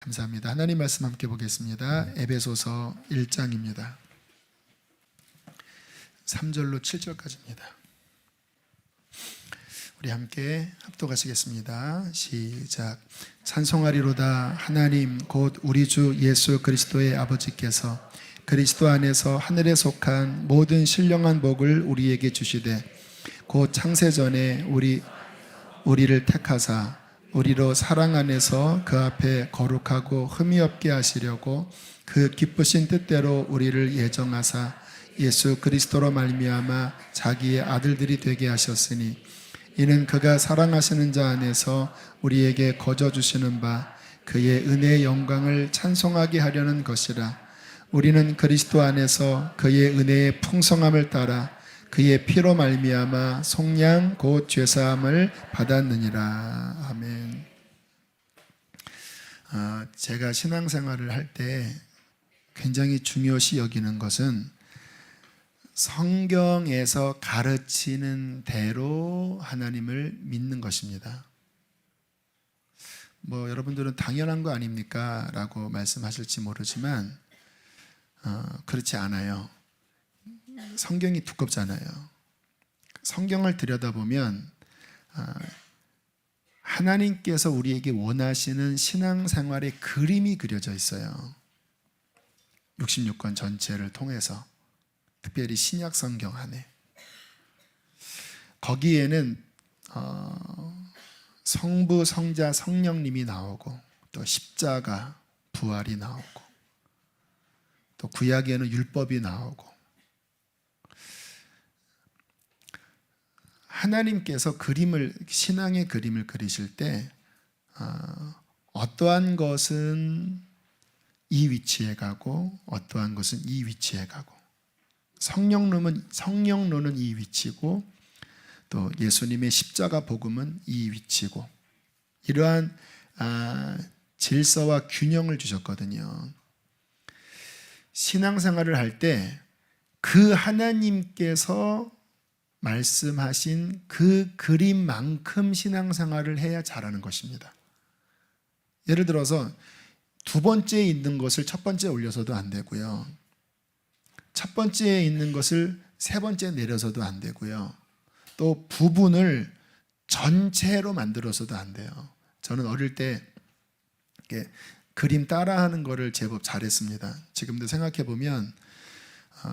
감사합니다. 하나님 말씀 함께 보겠습니다. 에베소서 1장입니다. 3절로 7절까지입니다. 우리 함께 합독하시겠습니다. 시작. 찬송하리로다. 하나님 곧 우리 주 예수 그리스도의 아버지께서 그리스도 안에서 하늘에 속한 모든 신령한 복을 우리에게 주시되 곧 창세전에 우리를 택하사 우리로 사랑 안에서 그 앞에 거룩하고 흠이 없게 하시려고 그 기쁘신 뜻대로 우리를 예정하사 예수 그리스도로 말미암아 자기의 아들들이 되게 하셨으니 이는 그가 사랑하시는 자 안에서 우리에게 거저 주시는 바 그의 은혜의 영광을 찬송하게 하려는 것이라. 우리는 그리스도 안에서 그의 은혜의 풍성함을 따라 그의 피로 말미암아 속량 곧 죄사함을 받았느니라. 아멘. 제가 신앙생활을 할 때 굉장히 중요시 여기는 것은 성경에서 가르치는 대로 하나님을 믿는 것입니다. 여러분들은 당연한 거 아닙니까? 라고 말씀하실지 모르지만 그렇지 않아요. 성경이 두껍잖아요. 성경을 들여다보면 하나님께서 우리에게 원하시는 신앙생활의 그림이 그려져 있어요. 66권 전체를 통해서, 특별히 신약 성경 안에. 거기에는 성부, 성자, 성령님이 나오고 또 십자가, 부활이 나오고 또 구약에는 율법이 나오고 하나님께서 신앙의 그림을 그리실 때 어떠한 것은 이 위치에 가고 어떠한 것은 이 위치에 가고 성령론은 이 위치고 또 예수님의 십자가 복음은 이 위치고 이러한 질서와 균형을 주셨거든요. 신앙생활을 할 때 그 하나님께서 말씀하신 그 그림만큼 신앙생활을 해야 잘하는 것입니다. 예를 들어서 두 번째에 있는 것을 첫 번째에 올려서도 안 되고요. 첫 번째에 있는 것을 세 번째에 내려서도 안 되고요. 또 부분을 전체로 만들어서도 안 돼요. 저는 어릴 때 이렇게 그림 따라하는 거를 제법 잘했습니다. 지금도 생각해보면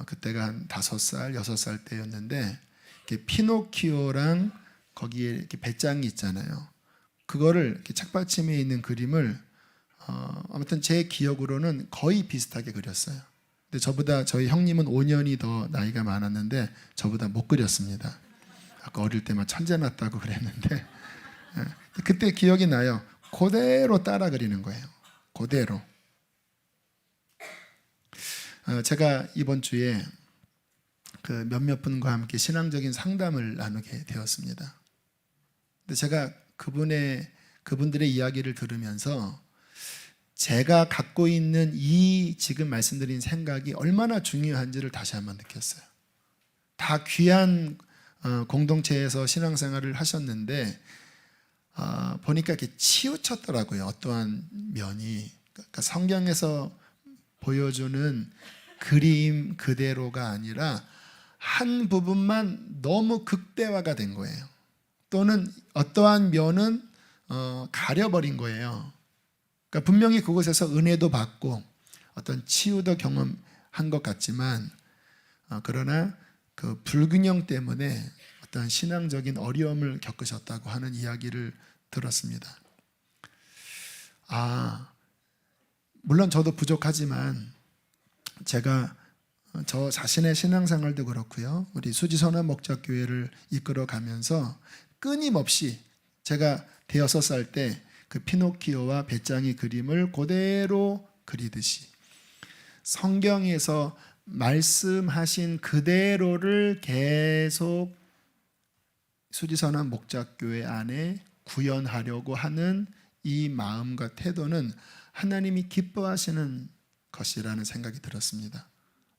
그때가 한 5살, 6살 때였는데 이렇게 피노키오랑 거기에 이렇게 배짱이 있잖아요. 그거를 이렇게 책받침에 있는 그림을 아무튼 제 기억으로는 거의 비슷하게 그렸어요. 근데 저희 형님은 5년이 더 나이가 많았는데 저보다 못 그렸습니다. 아까 어릴 때만 천재 났다고 그랬는데 그때 기억이 나요. 그대로 따라 그리는 거예요. 그대로. 제가 이번 주에 그 몇몇 분과 함께 신앙적인 상담을 나누게 되었습니다. 근데 제가 그분들의 이야기를 들으면서 제가 갖고 있는 이 지금 말씀드린 생각이 얼마나 중요한지를 다시 한번 느꼈어요. 다 귀한 공동체에서 신앙생활을 하셨는데 보니까 이렇게 치우쳤더라고요. 어떠한 면이. 그러니까 성경에서 보여주는 그림 그대로가 아니라 한 부분만 너무 극대화가 된 거예요. 또는 어떠한 면은 가려버린 거예요. 그러니까 분명히 그곳에서 은혜도 받고 어떤 치유도 경험한 것 같지만 그러나 그 불균형 때문에 어떤 신앙적인 어려움을 겪으셨다고 하는 이야기를 들었습니다. 물론 저도 부족하지만 제가 저 자신의 신앙생활도 그렇고요. 우리 수지선한 목자교회를 이끌어가면서 끊임없이 제가 6살 때 그 피노키오와 배짱이 그림을 그대로 그리듯이 성경에서 말씀하신 그대로를 계속 수지선한 목자교회 안에 구현하려고 하는 이 마음과 태도는 하나님이 기뻐하시는 것이라는 생각이 들었습니다.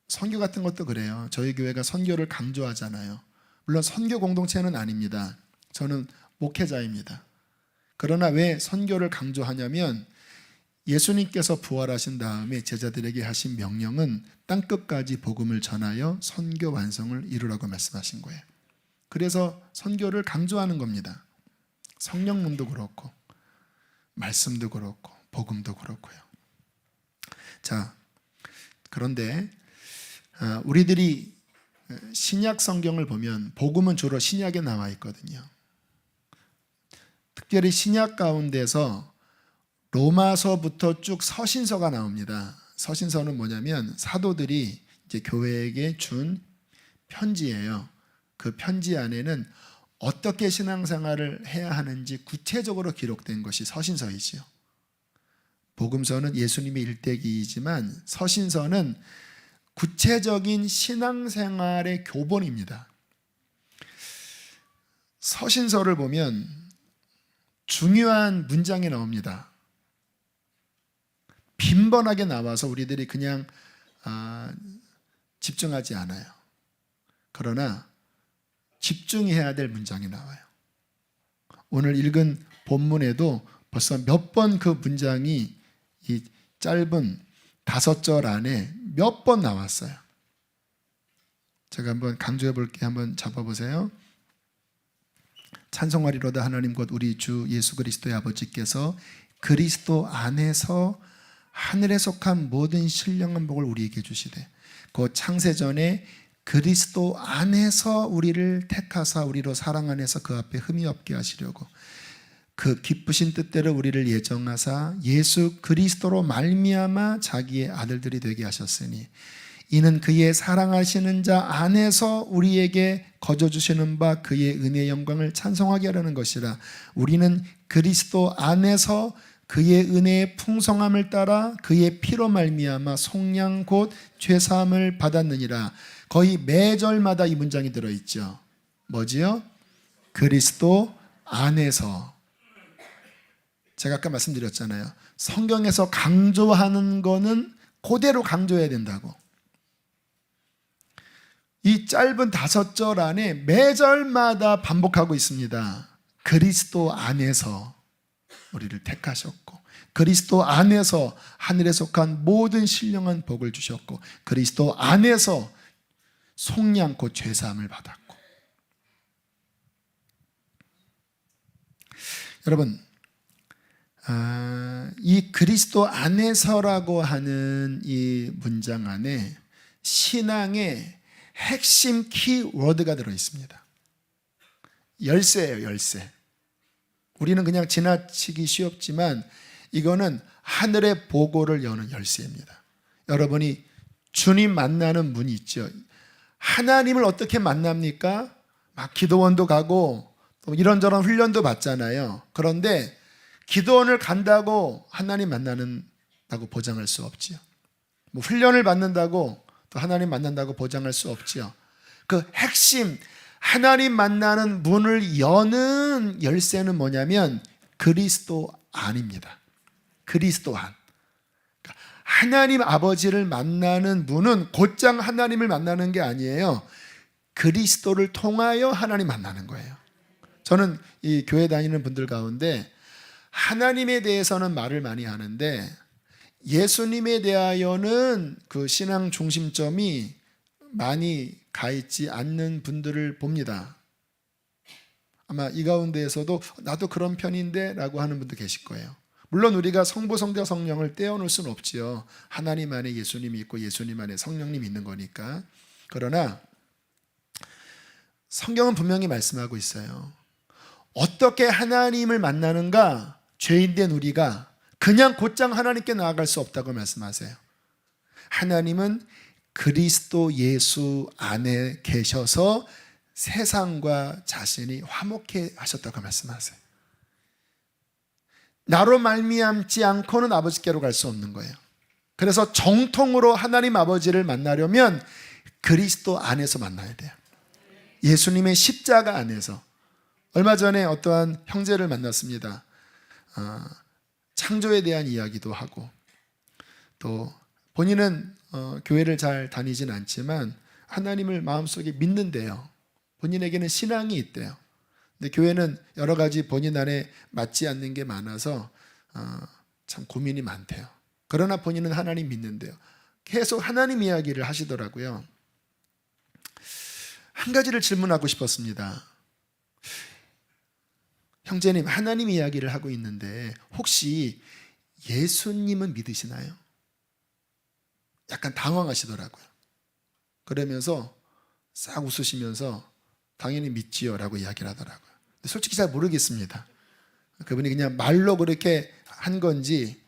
선교 같은 것도 그래요. 저희 교회가 선교를 강조하잖아요. 물론 선교 공동체는 아닙니다. 저는 목회자입니다. 그러나 왜 선교를 강조하냐면 예수님께서 부활하신 다음에 제자들에게 하신 명령은 땅끝까지 복음을 전하여 선교 완성을 이루라고 말씀하신 거예요. 그래서 선교를 강조하는 겁니다. 성령님도 그렇고 말씀도 그렇고 복음도 그렇고요. 자, 그런데 우리들이 신약 성경을 보면 복음은 주로 신약에 나와 있거든요. 특별히 신약 가운데서 로마서부터 쭉 서신서가 나옵니다. 서신서는 뭐냐면 사도들이 이제 교회에게 준 편지예요. 그 편지 안에는 어떻게 신앙생활을 해야 하는지 구체적으로 기록된 것이 서신서이지요. 복음서는 예수님의 일대기이지만 서신서는 구체적인 신앙생활의 교본입니다. 서신서를 보면 중요한 문장이 나옵니다. 빈번하게 나와서 우리들이 그냥 집중하지 않아요. 그러나 집중해야 될 문장이 나와요. 오늘 읽은 본문에도 벌써 몇 번 그 문장이 이 짧은 5절 안에 몇 번 나왔어요. 제가 한번 강조해 볼게요. 한번 잡아보세요. 찬송하리로다 하나님 곧 우리 주 예수 그리스도의 아버지께서 그리스도 안에서 하늘에 속한 모든 신령한 복을 우리에게 주시되 곧 창세전에 그리스도 안에서 우리를 택하사 우리로 사랑 안에서 그 앞에 흠이 없게 하시려고 그 기쁘신 뜻대로 우리를 예정하사 예수 그리스도로 말미암아 자기의 아들들이 되게 하셨으니 이는 그의 사랑하시는 자 안에서 우리에게 거저주시는 바 그의 은혜의 영광을 찬송하게 하려는 것이라. 우리는 그리스도 안에서 그의 은혜의 풍성함을 따라 그의 피로 말미암아 속량 곧 죄사함을 받았느니라. 거의 매절마다 이 문장이 들어있죠. 뭐지요? 그리스도 안에서. 제가 아까 말씀드렸잖아요. 성경에서 강조하는 거는 그대로 강조해야 된다고. 이 짧은 5절 안에 매절마다 반복하고 있습니다. 그리스도 안에서 우리를 택하셨고 그리스도 안에서 하늘에 속한 모든 신령한 복을 주셨고 그리스도 안에서 속량 곧 죄사함을 받았고. 여러분, 이 그리스도 안에서라고 하는 이 문장 안에 신앙의 핵심 키워드가 들어있습니다. 열쇠예요, 열쇠. 우리는 그냥 지나치기 쉬웠지만 이거는 하늘의 보고를 여는 열쇠입니다. 여러분이 주님 만나는 문이 있죠. 하나님을 어떻게 만납니까? 막 기도원도 가고 또 이런저런 훈련도 받잖아요. 그런데 기도원을 간다고 하나님 만나는다고 보장할 수 없지요. 뭐 훈련을 받는다고 또 하나님 만난다고 보장할 수 없지요. 그 핵심 하나님 만나는 문을 여는 열쇠는 뭐냐면 그리스도 안입니다. 그리스도 안. 하나님 아버지를 만나는 문은 곧장 하나님을 만나는 게 아니에요. 그리스도를 통하여 하나님 만나는 거예요. 저는 이 교회 다니는 분들 가운데 하나님에 대해서는 말을 많이 하는데 예수님에 대하여는 그 신앙 중심점이 많이 가 있지 않는 분들을 봅니다. 아마 이 가운데에서도 나도 그런 편인데 라고 하는 분도 계실 거예요. 물론 우리가 성부, 성자, 성령을 떼어놓을 수는 없지요. 하나님 안에 예수님이 있고 예수님 안에 성령님이 있는 거니까. 그러나 성경은 분명히 말씀하고 있어요. 어떻게 하나님을 만나는가? 죄인된 우리가 그냥 곧장 하나님께 나아갈 수 없다고 말씀하세요. 하나님은 그리스도 예수 안에 계셔서 세상과 자신이 화목해 하셨다고 말씀하세요. 나로 말미암지 않고는 아버지께로 갈 수 없는 거예요. 그래서 정통으로 하나님 아버지를 만나려면 그리스도 안에서 만나야 돼요. 예수님의 십자가 안에서. 얼마 전에 어떠한 형제를 만났습니다. 창조에 대한 이야기도 하고 또 본인은 교회를 잘 다니진 않지만 하나님을 마음속에 믿는데요. 본인에게는 신앙이 있대요. 근데 교회는 여러 가지 본인 안에 맞지 않는 게 많아서 참 고민이 많대요. 그러나 본인은 하나님 믿는데요. 계속 하나님 이야기를 하시더라고요. 한 가지를 질문하고 싶었습니다. 형제님, 하나님 이야기를 하고 있는데 혹시 예수님은 믿으시나요? 약간 당황하시더라고요. 그러면서 싹 웃으시면서 당연히 믿지요 라고 이야기를 하더라고요. 근데 솔직히 잘 모르겠습니다. 그분이 그냥 말로 그렇게 한 건지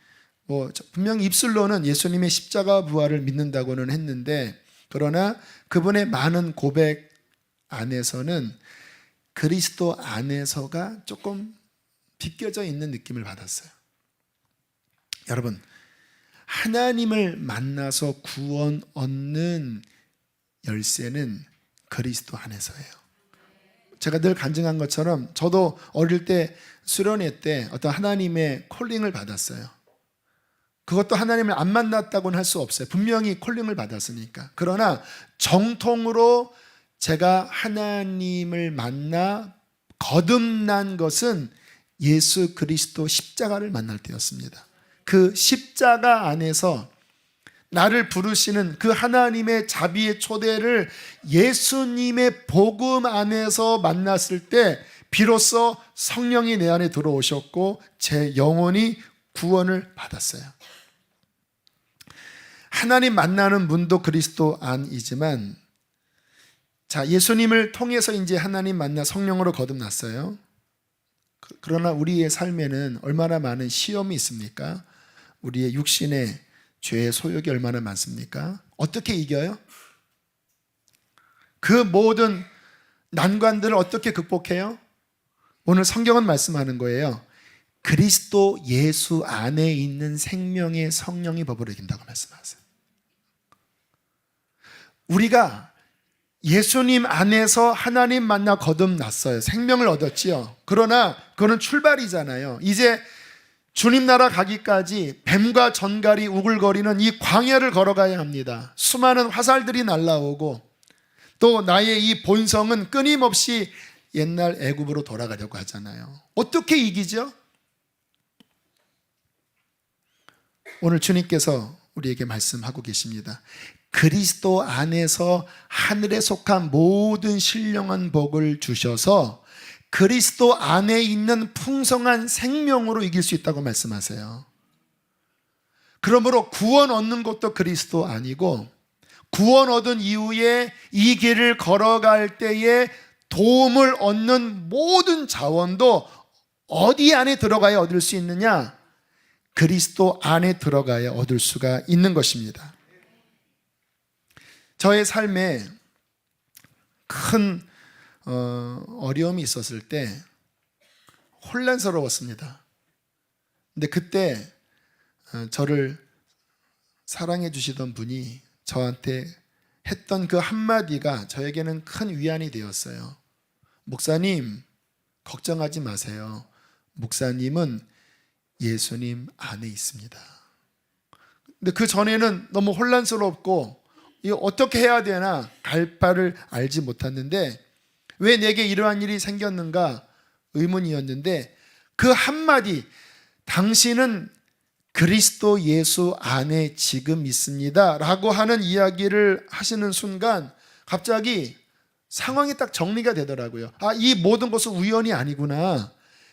분명히 입술로는 예수님의 십자가 부활을 믿는다고는 했는데, 그러나 그분의 많은 고백 안에서는 그리스도 안에서가 조금 비껴져 있는 느낌을 받았어요. 여러분, 하나님을 만나서 구원 얻는 열쇠는 그리스도 안에서예요. 제가 늘 간증한 것처럼 저도 어릴 때 수련회 때 어떤 하나님의 콜링을 받았어요. 그것도 하나님을 안 만났다고는 할 수 없어요. 분명히 콜링을 받았으니까. 그러나 정통으로 제가 하나님을 만나 거듭난 것은 예수 그리스도 십자가를 만날 때였습니다. 그 십자가 안에서 나를 부르시는 그 하나님의 자비의 초대를 예수님의 복음 안에서 만났을 때 비로소 성령이 내 안에 들어오셨고 제 영혼이 구원을 받았어요. 하나님 만나는 문도 그리스도 안이지만, 자, 예수님을 통해서 이제 하나님 만나 성령으로 거듭났어요. 그러나 우리의 삶에는 얼마나 많은 시험이 있습니까? 우리의 육신의 죄의 소욕이 얼마나 많습니까? 어떻게 이겨요? 그 모든 난관들을 어떻게 극복해요? 오늘 성경은 말씀하는 거예요. 그리스도 예수 안에 있는 생명의 성령이 법을 이긴다고 말씀하세요. 우리가 예수님 안에서 하나님 만나 거듭났어요. 생명을 얻었지요. 그러나 그거는 출발이잖아요. 이제 주님 나라 가기까지 뱀과 전갈이 우글거리는 이 광야를 걸어가야 합니다. 수많은 화살들이 날아오고 또 나의 이 본성은 끊임없이 옛날 애굽으로 돌아가려고 하잖아요. 어떻게 이기죠? 오늘 주님께서 우리에게 말씀하고 계십니다. 그리스도 안에서 하늘에 속한 모든 신령한 복을 주셔서 그리스도 안에 있는 풍성한 생명으로 이길 수 있다고 말씀하세요. 그러므로 구원 얻는 것도 그리스도 아니고, 구원 얻은 이후에 이 길을 걸어갈 때에 도움을 얻는 모든 자원도 어디 안에 들어가야 얻을 수 있느냐? 그리스도 안에 들어가야 얻을 수가 있는 것입니다. 저의 삶에 큰 어려움이 있었을 때 혼란스러웠습니다. 근데 그때 저를 사랑해 주시던 분이 저한테 했던 그 한마디가 저에게는 큰 위안이 되었어요. 목사님, 걱정하지 마세요. 목사님은 예수님 안에 있습니다. 근데 그 전에는 너무 혼란스럽고 이거 어떻게 해야 되나 갈 바를 알지 못했는데, 왜 내게 이러한 일이 생겼는가 의문이었는데, 그 한마디, 당신은 그리스도 예수 안에 지금 있습니다 라고 하는 이야기를 하시는 순간 갑자기 상황이 딱 정리가 되더라고요. 이 모든 것은 우연이 아니구나.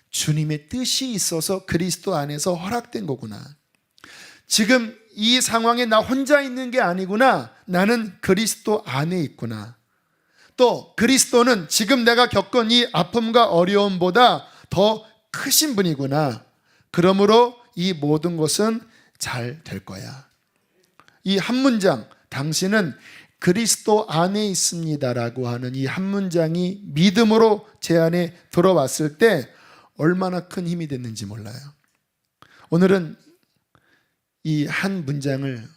주님의 뜻이 있어서 그리스도 안에서 허락된 거구나. 지금 이 상황에 나 혼자 있는 게 아니구나. 나는 그리스도 안에 있구나. 또 그리스도는 지금 내가 겪은 이 아픔과 어려움보다 더 크신 분이구나. 그러므로 이 모든 것은 잘 될 거야. 이 한 문장, 당신은 그리스도 안에 있습니다라고 하는 이 한 문장이 믿음으로 제 안에 들어왔을 때 얼마나 큰 힘이 됐는지 몰라요. 오늘은 이 한 문장을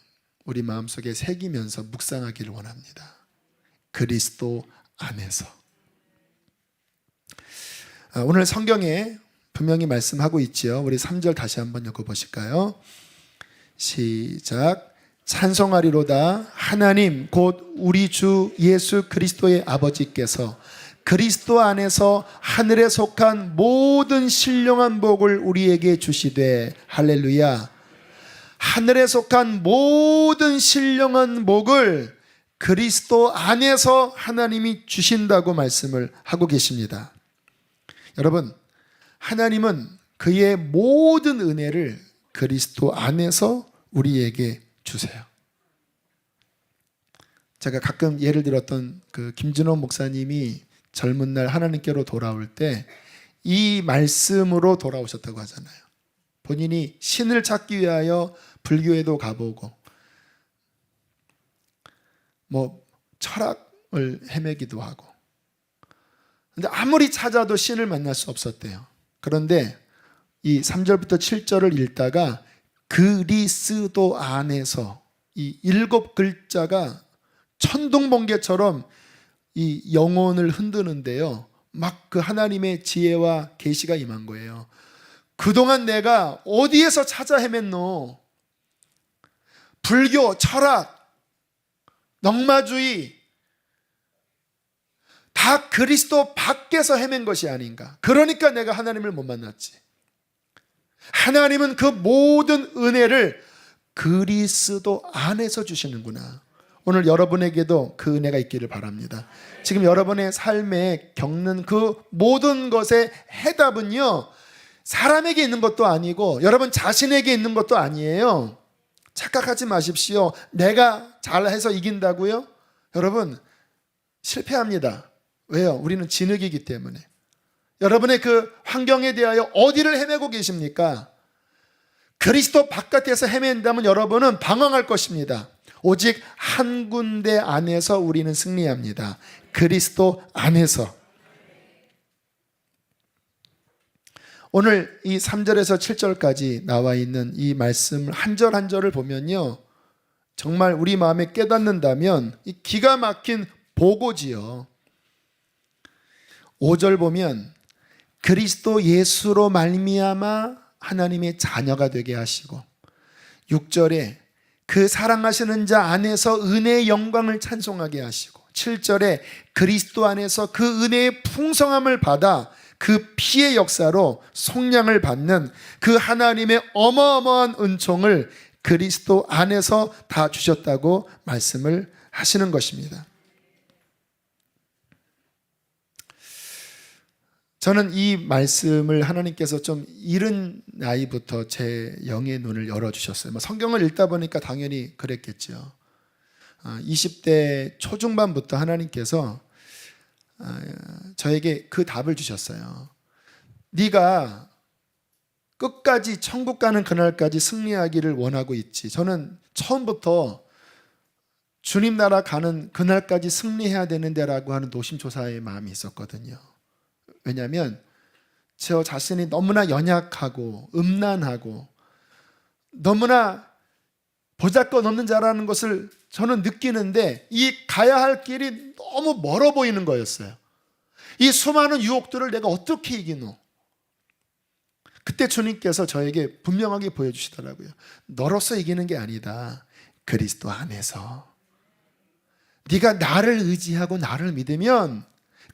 우리 마음속에 새기면서 묵상하기를 원합니다. 그리스도 안에서. 오늘 성경에 분명히 말씀하고 있지요. 우리 3절 다시 한번 읽어보실까요? 시작. 찬송하리로다 하나님 곧 우리 주 예수 그리스도의 아버지께서 그리스도 안에서 하늘에 속한 모든 신령한 복을 우리에게 주시되, 할렐루야. 하늘에 속한 모든 신령한 복을 그리스도 안에서 하나님이 주신다고 말씀을 하고 계십니다. 여러분, 하나님은 그의 모든 은혜를 그리스도 안에서 우리에게 주세요. 제가 가끔 예를 들었던 그 김준호 목사님이 젊은 날 하나님께로 돌아올 때 이 말씀으로 돌아오셨다고 하잖아요. 본인이 신을 찾기 위하여 불교에도 가보고 철학을 헤매기도 하고, 근데 아무리 찾아도 신을 만날 수 없었대요. 그런데 이 3절부터 7절을 읽다가 그리스도 안에서 이 7글자가 천둥번개처럼 이 영혼을 흔드는데요, 막 그 하나님의 지혜와 계시가 임한 거예요. 그동안 내가 어디에서 찾아 헤맸노? 불교, 철학, 넉마주의 다 그리스도 밖에서 헤맨 것이 아닌가. 그러니까 내가 하나님을 못 만났지. 하나님은 그 모든 은혜를 그리스도 안에서 주시는구나. 오늘 여러분에게도 그 은혜가 있기를 바랍니다. 지금 여러분의 삶에 겪는 그 모든 것의 해답은요, 사람에게 있는 것도 아니고 여러분 자신에게 있는 것도 아니에요. 착각하지 마십시오. 내가 잘해서 이긴다고요? 여러분, 실패합니다. 왜요? 우리는 진흙이기 때문에. 여러분의 그 환경에 대하여 어디를 헤매고 계십니까? 그리스도 바깥에서 헤맨다면 여러분은 방황할 것입니다. 오직 한 군데 안에서 우리는 승리합니다. 그리스도 안에서. 오늘 이 3절에서 7절까지 나와 있는 이 말씀 한 절 한 절을 보면요, 정말 우리 마음에 깨닫는다면 이 기가 막힌 보고지요. 5절 보면 그리스도 예수로 말미암아 하나님의 자녀가 되게 하시고, 6절에 그 사랑하시는 자 안에서 은혜의 영광을 찬송하게 하시고, 7절에 그리스도 안에서 그 은혜의 풍성함을 받아 그 피의 역사로 속량을 받는 그 하나님의 어마어마한 은총을 그리스도 안에서 다 주셨다고 말씀을 하시는 것입니다. 저는 이 말씀을 하나님께서 좀 이른 나이부터 제 영의 눈을 열어주셨어요. 성경을 읽다 보니까 당연히 그랬겠죠. 20대 초중반부터 하나님께서 저에게 그 답을 주셨어요. 네가 끝까지 천국 가는 그날까지 승리하기를 원하고 있지. 저는 처음부터 주님 나라 가는 그날까지 승리해야 되는데라고 하는 노심초사의 마음이 있었거든요. 왜냐하면 저 자신이 너무나 연약하고 음란하고 너무나 보잘것없는 자라는 것을 저는 느끼는데, 이 가야 할 길이 너무 멀어 보이는 거였어요. 이 수많은 유혹들을 내가 어떻게 이기노? 그때 주님께서 저에게 분명하게 보여주시더라고요. 너로서 이기는 게 아니다. 그리스도 안에서. 네가 나를 의지하고 나를 믿으면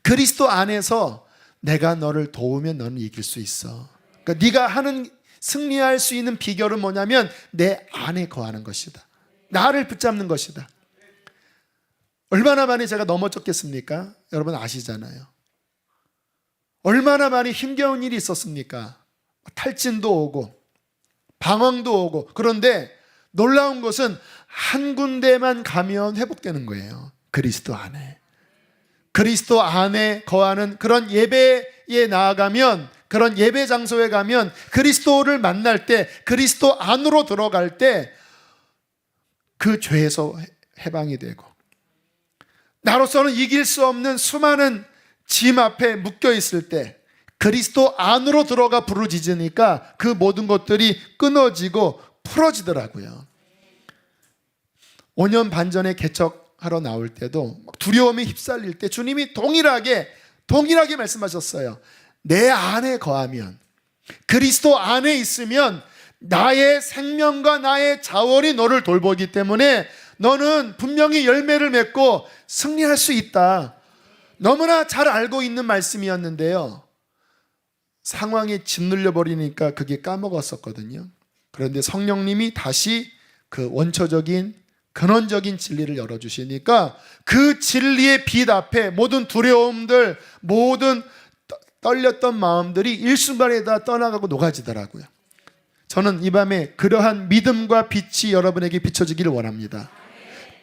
그리스도 안에서 내가 너를 도우면 너는 이길 수 있어. 그러니까 네가 하는 승리할 수 있는 비결은 뭐냐면 내 안에 거하는 것이다. 나를 붙잡는 것이다. 얼마나 많이 제가 넘어졌겠습니까? 여러분 아시잖아요. 얼마나 많이 힘겨운 일이 있었습니까? 탈진도 오고 방황도 오고. 그런데 놀라운 것은 한 군데만 가면 회복되는 거예요. 그리스도 안에. 그리스도 안에 거하는 그런 예배에 나아가면, 그런 예배 장소에 가면, 그리스도를 만날 때, 그리스도 안으로 들어갈 때 그 죄에서 해방이 되고, 나로서는 이길 수 없는 수많은 짐 앞에 묶여 있을 때 그리스도 안으로 들어가 부르짖으니까 그 모든 것들이 끊어지고 풀어지더라고요. 5년 반 전에 개척하러 나올 때도 두려움에 휩쓸릴 때 주님이 동일하게 말씀하셨어요. 내 안에 거하면, 그리스도 안에 있으면 나의 생명과 나의 자원이 너를 돌보기 때문에 너는 분명히 열매를 맺고 승리할 수 있다. 너무나 잘 알고 있는 말씀이었는데요, 상황에 짓눌려 버리니까 그게 까먹었었거든요. 그런데 성령님이 다시 그 원초적인 근원적인 진리를 열어주시니까 그 진리의 빛 앞에 모든 두려움들, 모든 떨렸던 마음들이 일순간에 다 떠나가고 녹아지더라고요. 저는 이 밤에 그러한 믿음과 빛이 여러분에게 비춰지기를 원합니다.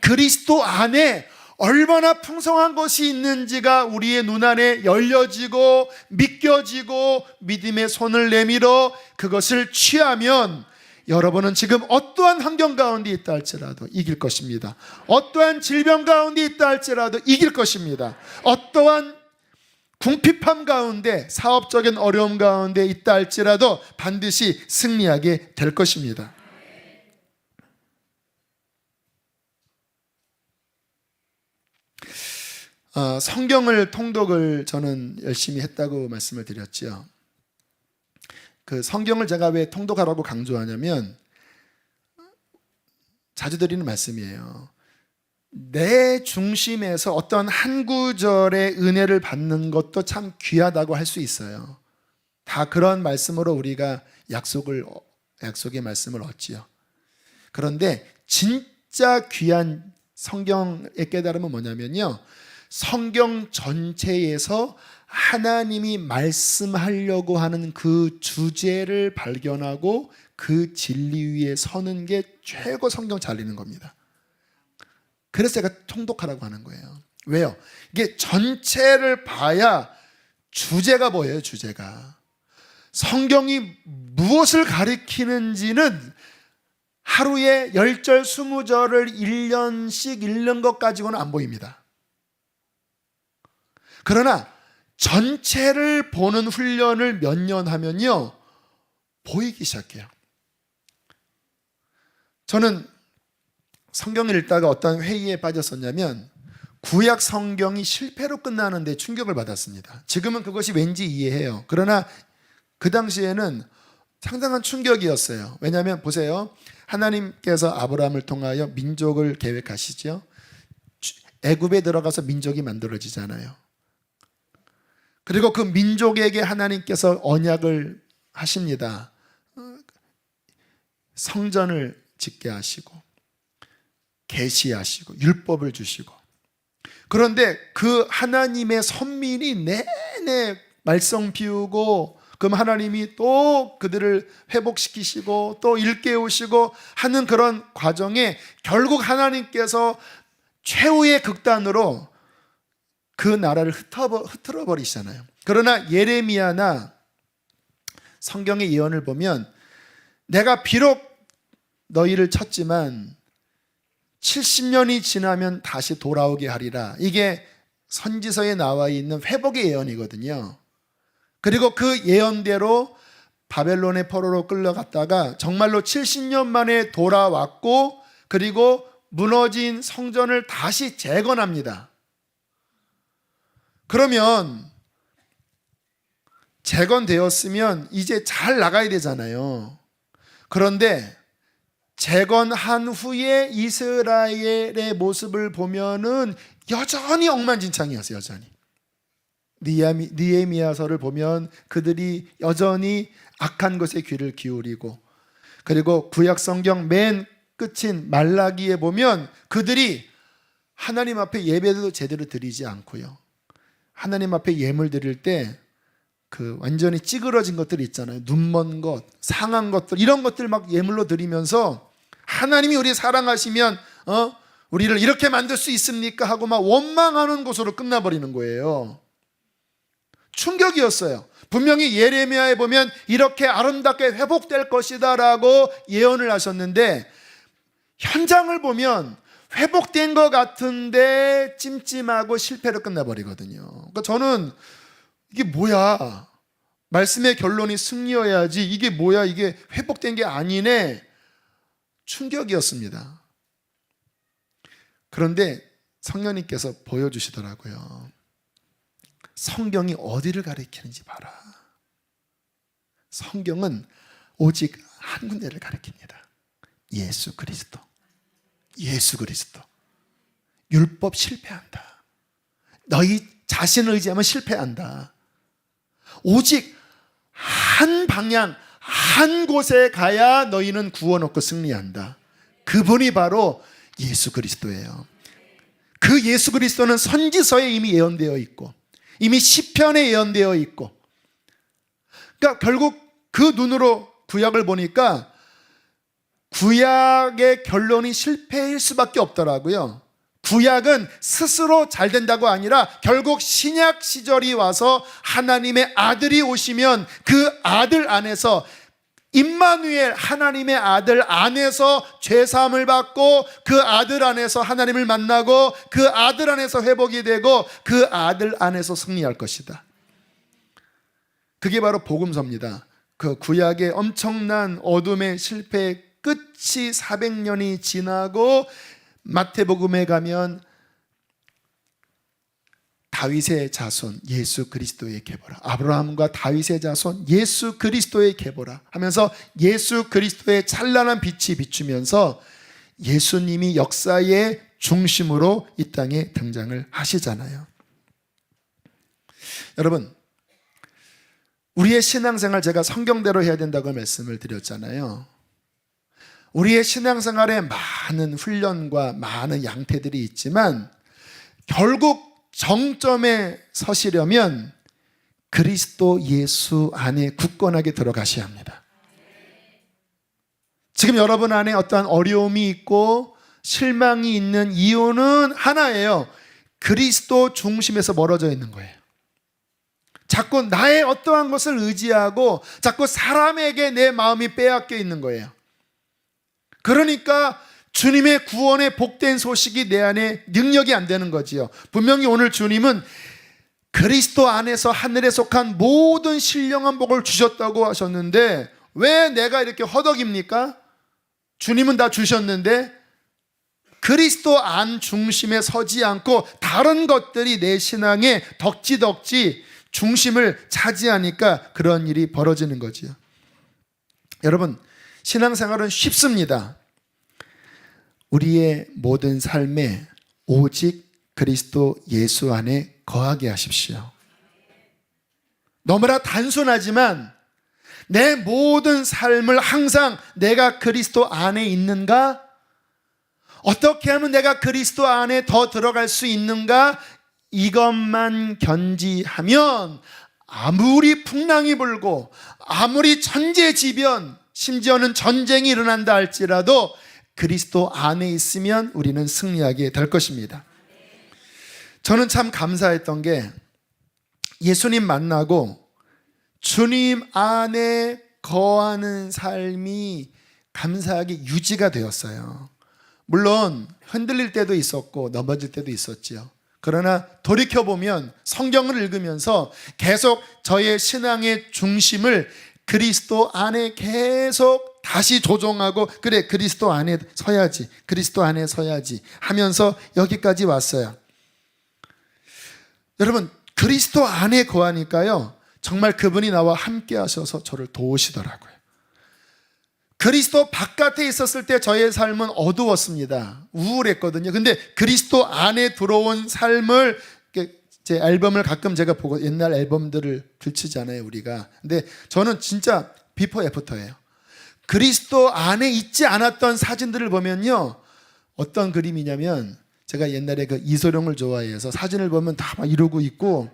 그리스도 안에 얼마나 풍성한 것이 있는지가 우리의 눈안에 열려지고 믿겨지고 믿음의 손을 내밀어 그것을 취하면 여러분은 지금 어떠한 환경 가운데 있다 할지라도 이길 것입니다. 어떠한 질병 가운데 있다 할지라도 이길 것입니다. 어떠한 궁핍함 가운데, 사업적인 어려움 가운데 있다 할지라도 반드시 승리하게 될 것입니다. 성경을 통독을 저는 열심히 했다고 말씀을 드렸죠. 그 성경을 제가 왜 통독하라고 강조하냐면, 자주 드리는 말씀이에요. 내 중심에서 어떤 한 구절의 은혜를 받는 것도 참 귀하다고 할 수 있어요. 다 그런 말씀으로 우리가 약속의 말씀을 얻지요. 그런데 진짜 귀한 성경의 깨달음은 뭐냐면요, 성경 전체에서 하나님이 말씀하려고 하는 그 주제를 발견하고 그 진리 위에 서는 게 최고 성경 잘 읽는 겁니다. 그래서 제가 통독하라고 하는 거예요. 왜요? 이게 전체를 봐야 주제가 보여요. 주제가. 성경이 무엇을 가리키는지는 하루에 10절, 20절을 1년씩 읽는 것 가지고는 안 보입니다. 그러나 전체를 보는 훈련을 몇 년 하면요, 보이기 시작해요. 저는 성경을 읽다가 어떤 회의에 빠졌었냐면, 구약 성경이 실패로 끝나는데 충격을 받았습니다. 지금은 그것이 왠지 이해해요. 그러나 그 당시에는 상당한 충격이었어요. 왜냐하면 보세요, 하나님께서 아브라함을 통하여 민족을 계획하시죠. 애굽에 들어가서 민족이 만들어지잖아요. 그리고 그 민족에게 하나님께서 언약을 하십니다. 성전을 짓게 하시고 계시하시고 율법을 주시고. 그런데 그 하나님의 선민이 내내 말썽 피우고, 그럼 하나님이 또 그들을 회복시키시고 또 일깨우시고 하는 그런 과정에 결국 하나님께서 최후의 극단으로 그 나라를 흐트러 버리시잖아요. 그러나 예레미야나 성경의 예언을 보면, 내가 비록 너희를 쳤지만 70년이 지나면 다시 돌아오게 하리라. 이게 선지서에 나와 있는 회복의 예언이거든요. 그리고 그 예언대로 바벨론의 포로로 끌려갔다가 정말로 70년 만에 돌아왔고, 그리고 무너진 성전을 다시 재건합니다. 그러면 재건되었으면 이제 잘 나가야 되잖아요. 그런데 재건한 후에 이스라엘의 모습을 보면은 여전히 엉망진창이었어요. 여전히. 느헤미야서를 보면 그들이 여전히 악한 것에 귀를 기울이고, 그리고 구약 성경 맨 끝인 말라기에 보면 그들이 하나님 앞에 예배도 제대로 드리지 않고요, 하나님 앞에 예물 드릴 때 그 완전히 찌그러진 것들 있잖아요. 눈먼 것, 상한 것들, 이런 것들 막 예물로 드리면서 하나님이 우리 사랑하시면 우리를 이렇게 만들 수 있습니까? 하고 막 원망하는 곳으로 끝나버리는 거예요. 충격이었어요. 분명히 예레미야에 보면 이렇게 아름답게 회복될 것이다 라고 예언을 하셨는데, 현장을 보면 회복된 것 같은데 찜찜하고 실패로 끝나버리거든요. 그러니까 저는 이게 뭐야, 말씀의 결론이 승리여야지, 이게 뭐야, 이게 회복된 게 아니네, 충격이었습니다. 그런데 성령님께서 보여주시더라고요. 성경이 어디를 가리키는지 봐라. 성경은 오직 한 군데를 가리킵니다. 예수 그리스도. 예수 그리스도. 율법 실패한다. 너희 자신을 의지하면 실패한다. 오직 한 방향, 한 곳에 가야 너희는 구원 얻고 승리한다. 그분이 바로 예수 그리스도예요. 그 예수 그리스도는 선지서에 이미 예언되어 있고, 이미 시편에 예언되어 있고, 그러니까 결국 그 눈으로 구약을 보니까 구약의 결론이 실패일 수밖에 없더라고요. 구약은 스스로 잘 된다고 아니라 결국 신약 시절이 와서 하나님의 아들이 오시면 그 아들 안에서, 임마누엘 하나님의 아들 안에서 죄사함을 받고, 그 아들 안에서 하나님을 만나고, 그 아들 안에서 회복이 되고, 그 아들 안에서 승리할 것이다. 그게 바로 복음서입니다. 그 구약의 엄청난 어둠의 실패의 끝이 400년이 지나고 마태복음에 가면 다윗의 자손 예수 그리스도의 계보라, 아브라함과 다윗의 자손 예수 그리스도의 계보라 하면서 예수 그리스도의 찬란한 빛이 비추면서 예수님이 역사의 중심으로 이 땅에 등장을 하시잖아요. 여러분, 우리의 신앙생활, 제가 성경대로 해야 된다고 말씀을 드렸잖아요. 우리의 신앙생활에 많은 훈련과 많은 양태들이 있지만 결국 정점에 서시려면 그리스도 예수 안에 굳건하게 들어가셔야 합니다. 지금 여러분 안에 어떠한 어려움이 있고 실망이 있는 이유는 하나예요. 그리스도 중심에서 멀어져 있는 거예요. 자꾸 나의 어떠한 것을 의지하고 자꾸 사람에게 내 마음이 빼앗겨 있는 거예요. 그러니까 주님의 구원의 복된 소식이 내 안에 능력이 안 되는 거지요. 분명히 오늘 주님은 그리스도 안에서 하늘에 속한 모든 신령한 복을 주셨다고 하셨는데 왜 내가 이렇게 허덕입니까? 주님은 다 주셨는데 그리스도 안 중심에 서지 않고 다른 것들이 내 신앙에 덕지덕지 중심을 차지하니까 그런 일이 벌어지는 거지요. 여러분, 신앙생활은 쉽습니다. 우리의 모든 삶에 오직 그리스도 예수 안에 거하게 하십시오. 너무나 단순하지만 내 모든 삶을 항상 내가 그리스도 안에 있는가? 어떻게 하면 내가 그리스도 안에 더 들어갈 수 있는가? 이것만 견지하면 아무리 풍랑이 불고 아무리 천재지변, 심지어는 전쟁이 일어난다 할지라도 그리스도 안에 있으면 우리는 승리하게 될 것입니다. 저는 참 감사했던 게 예수님 만나고 주님 안에 거하는 삶이 감사하게 유지가 되었어요. 물론 흔들릴 때도 있었고 넘어질 때도 있었지요. 그러나 돌이켜보면 성경을 읽으면서 계속 저의 신앙의 중심을 그리스도 안에 계속 다시 조정하고, 그래 그리스도 안에 서야지, 그리스도 안에 서야지 하면서 여기까지 왔어요. 여러분, 그리스도 안에 거하니까요 정말 그분이 나와 함께 하셔서 저를 도우시더라고요. 그리스도 바깥에 있었을 때 저의 삶은 어두웠습니다. 우울했거든요. 근데 그리스도 안에 들어온 삶을, 제 앨범을 가끔 제가 보고 옛날 앨범들을 들추잖아요 우리가. 근데 저는 진짜 비포 애프터예요. 그리스도 안에 있지 않았던 사진들을 보면요 어떤 그림이냐면, 제가 옛날에 그 이소룡을 좋아해서 사진을 보면 다 막 이러고 있고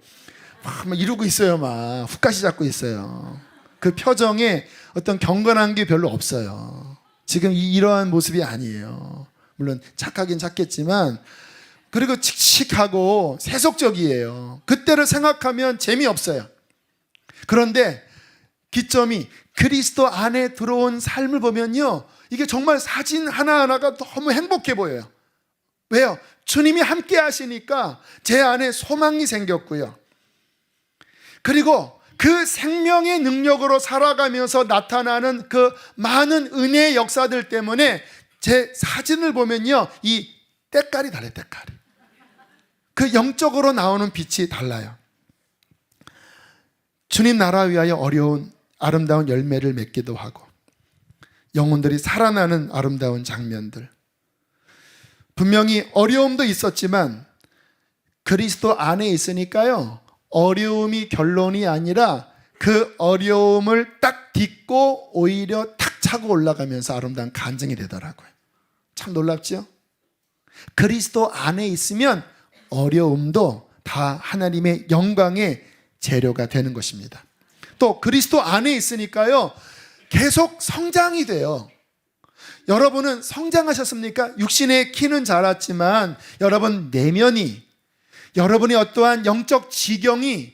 막 이러고 있어요. 막 훅가시 잡고 있어요. 그 표정에 어떤 경건한 게 별로 없어요. 지금 이러한 모습이 아니에요. 물론 착하긴 착했지만, 그리고 칙칙하고 세속적이에요. 그때를 생각하면 재미없어요. 그런데 기점이 그리스도 안에 들어온 삶을 보면요 이게 정말 사진 하나하나가 너무 행복해 보여요. 왜요? 주님이 함께 하시니까 제 안에 소망이 생겼고요. 그리고 그 생명의 능력으로 살아가면서 나타나는 그 많은 은혜의 역사들 때문에 제 사진을 보면요 이 때깔이 달라요. 때깔이. 그 영적으로 나오는 빛이 달라요. 주님 나라 위하여 어려운 아름다운 열매를 맺기도 하고 영혼들이 살아나는 아름다운 장면들, 분명히 어려움도 있었지만 그리스도 안에 있으니까요, 어려움이 결론이 아니라 그 어려움을 딱 딛고 오히려 탁 차고 올라가면서 아름다운 간증이 되더라고요. 참 놀랍죠? 그리스도 안에 있으면 어려움도 다 하나님의 영광의 재료가 되는 것입니다. 또 그리스도 안에 있으니까요, 계속 성장이 돼요. 여러분은 성장하셨습니까? 육신의 키는 자랐지만 여러분 내면이, 여러분의 어떠한 영적 지경이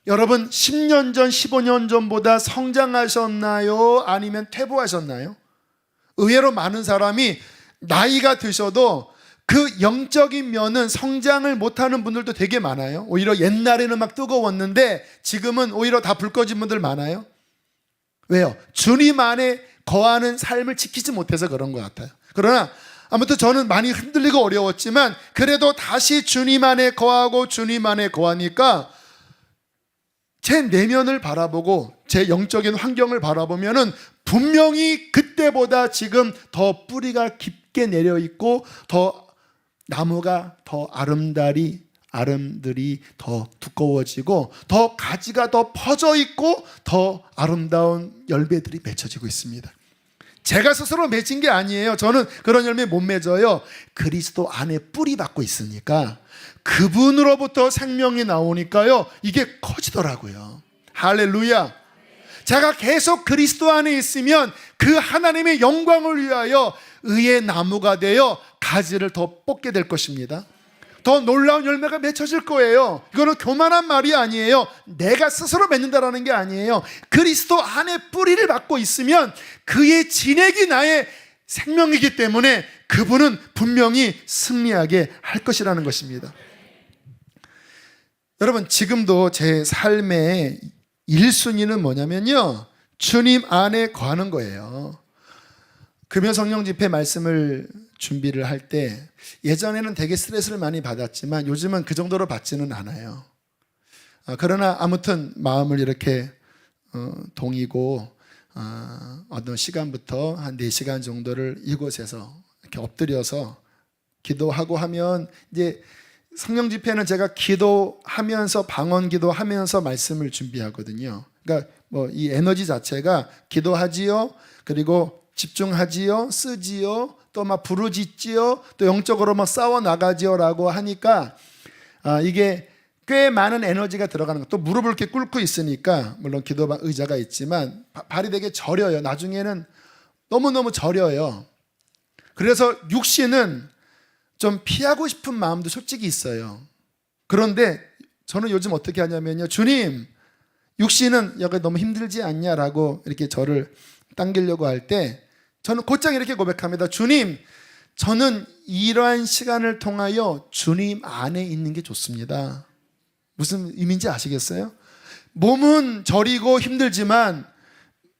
여러분 10년 전, 15년 전보다 성장하셨나요? 아니면 퇴보하셨나요? 의외로 많은 사람이 나이가 드셔도 그 영적인 면은 성장을 못하는 분들도 되게 많아요. 오히려 옛날에는 막 뜨거웠는데 지금은 오히려 다 불 꺼진 분들 많아요. 왜요? 주님 안에 거하는 삶을 지키지 못해서 그런 것 같아요. 그러나 아무튼 저는 많이 흔들리고 어려웠지만 그래도 다시 주님 안에 거하고 주님 안에 거하니까 제 내면을 바라보고 제 영적인 환경을 바라보면은 분명히 그때보다 지금 더 뿌리가 깊게 내려 있고 더 나무가 더 아름들이 더 두꺼워지고 더 가지가 더 퍼져 있고 더 아름다운 열매들이 맺혀지고 있습니다. 제가 스스로 맺은 게 아니에요. 저는 그런 열매 못 맺어요. 그리스도 안에 뿌리 받고 있으니까 그분으로부터 생명이 나오니까요, 이게 커지더라고요. 할렐루야. 제가 계속 그리스도 안에 있으면 그 하나님의 영광을 위하여 의의 나무가 되어 가지를 더 뽑게 될 것입니다. 더 놀라운 열매가 맺혀질 거예요. 이거는 교만한 말이 아니에요. 내가 스스로 맺는다라는 게 아니에요. 그리스도 안에 뿌리를 받고 있으면 그의 진액이 나의 생명이기 때문에 그분은 분명히 승리하게 할 것이라는 것입니다. 여러분, 지금도 제 삶의 1순위는 뭐냐면요, 주님 안에 거하는 거예요. 금요 성령 집회 말씀을 준비를 할 때 예전에는 되게 스트레스를 많이 받았지만 요즘은 그 정도로 받지는 않아요. 그러나 아무튼 마음을 이렇게 동이고 어떤 시간부터 한 4시간 정도를 이곳에서 이렇게 엎드려서 기도하고 하면, 이제 성령 집회는 제가 기도하면서 방언 기도하면서 말씀을 준비하거든요. 그러니까 뭐 이 에너지 자체가 기도하지요, 그리고 집중하지요, 쓰지요, 또 막 부르짖지요, 또 영적으로 막 싸워 나가지요 라고 하니까 이게 꽤 많은 에너지가 들어가는 거. 또 무릎을 이렇게 꿇고 있으니까 물론 기도 의자가 있지만 발이 되게 저려요. 나중에는 너무너무 저려요. 그래서 육신은 좀 피하고 싶은 마음도 솔직히 있어요. 그런데 저는 요즘 어떻게 하냐면요, 주님, 육신은 여기 너무 힘들지 않냐라고 이렇게 저를 당기려고 할 때 저는 곧장 이렇게 고백합니다. 주님, 저는 이러한 시간을 통하여 주님 안에 있는 게 좋습니다. 무슨 의미인지 아시겠어요? 몸은 저리고 힘들지만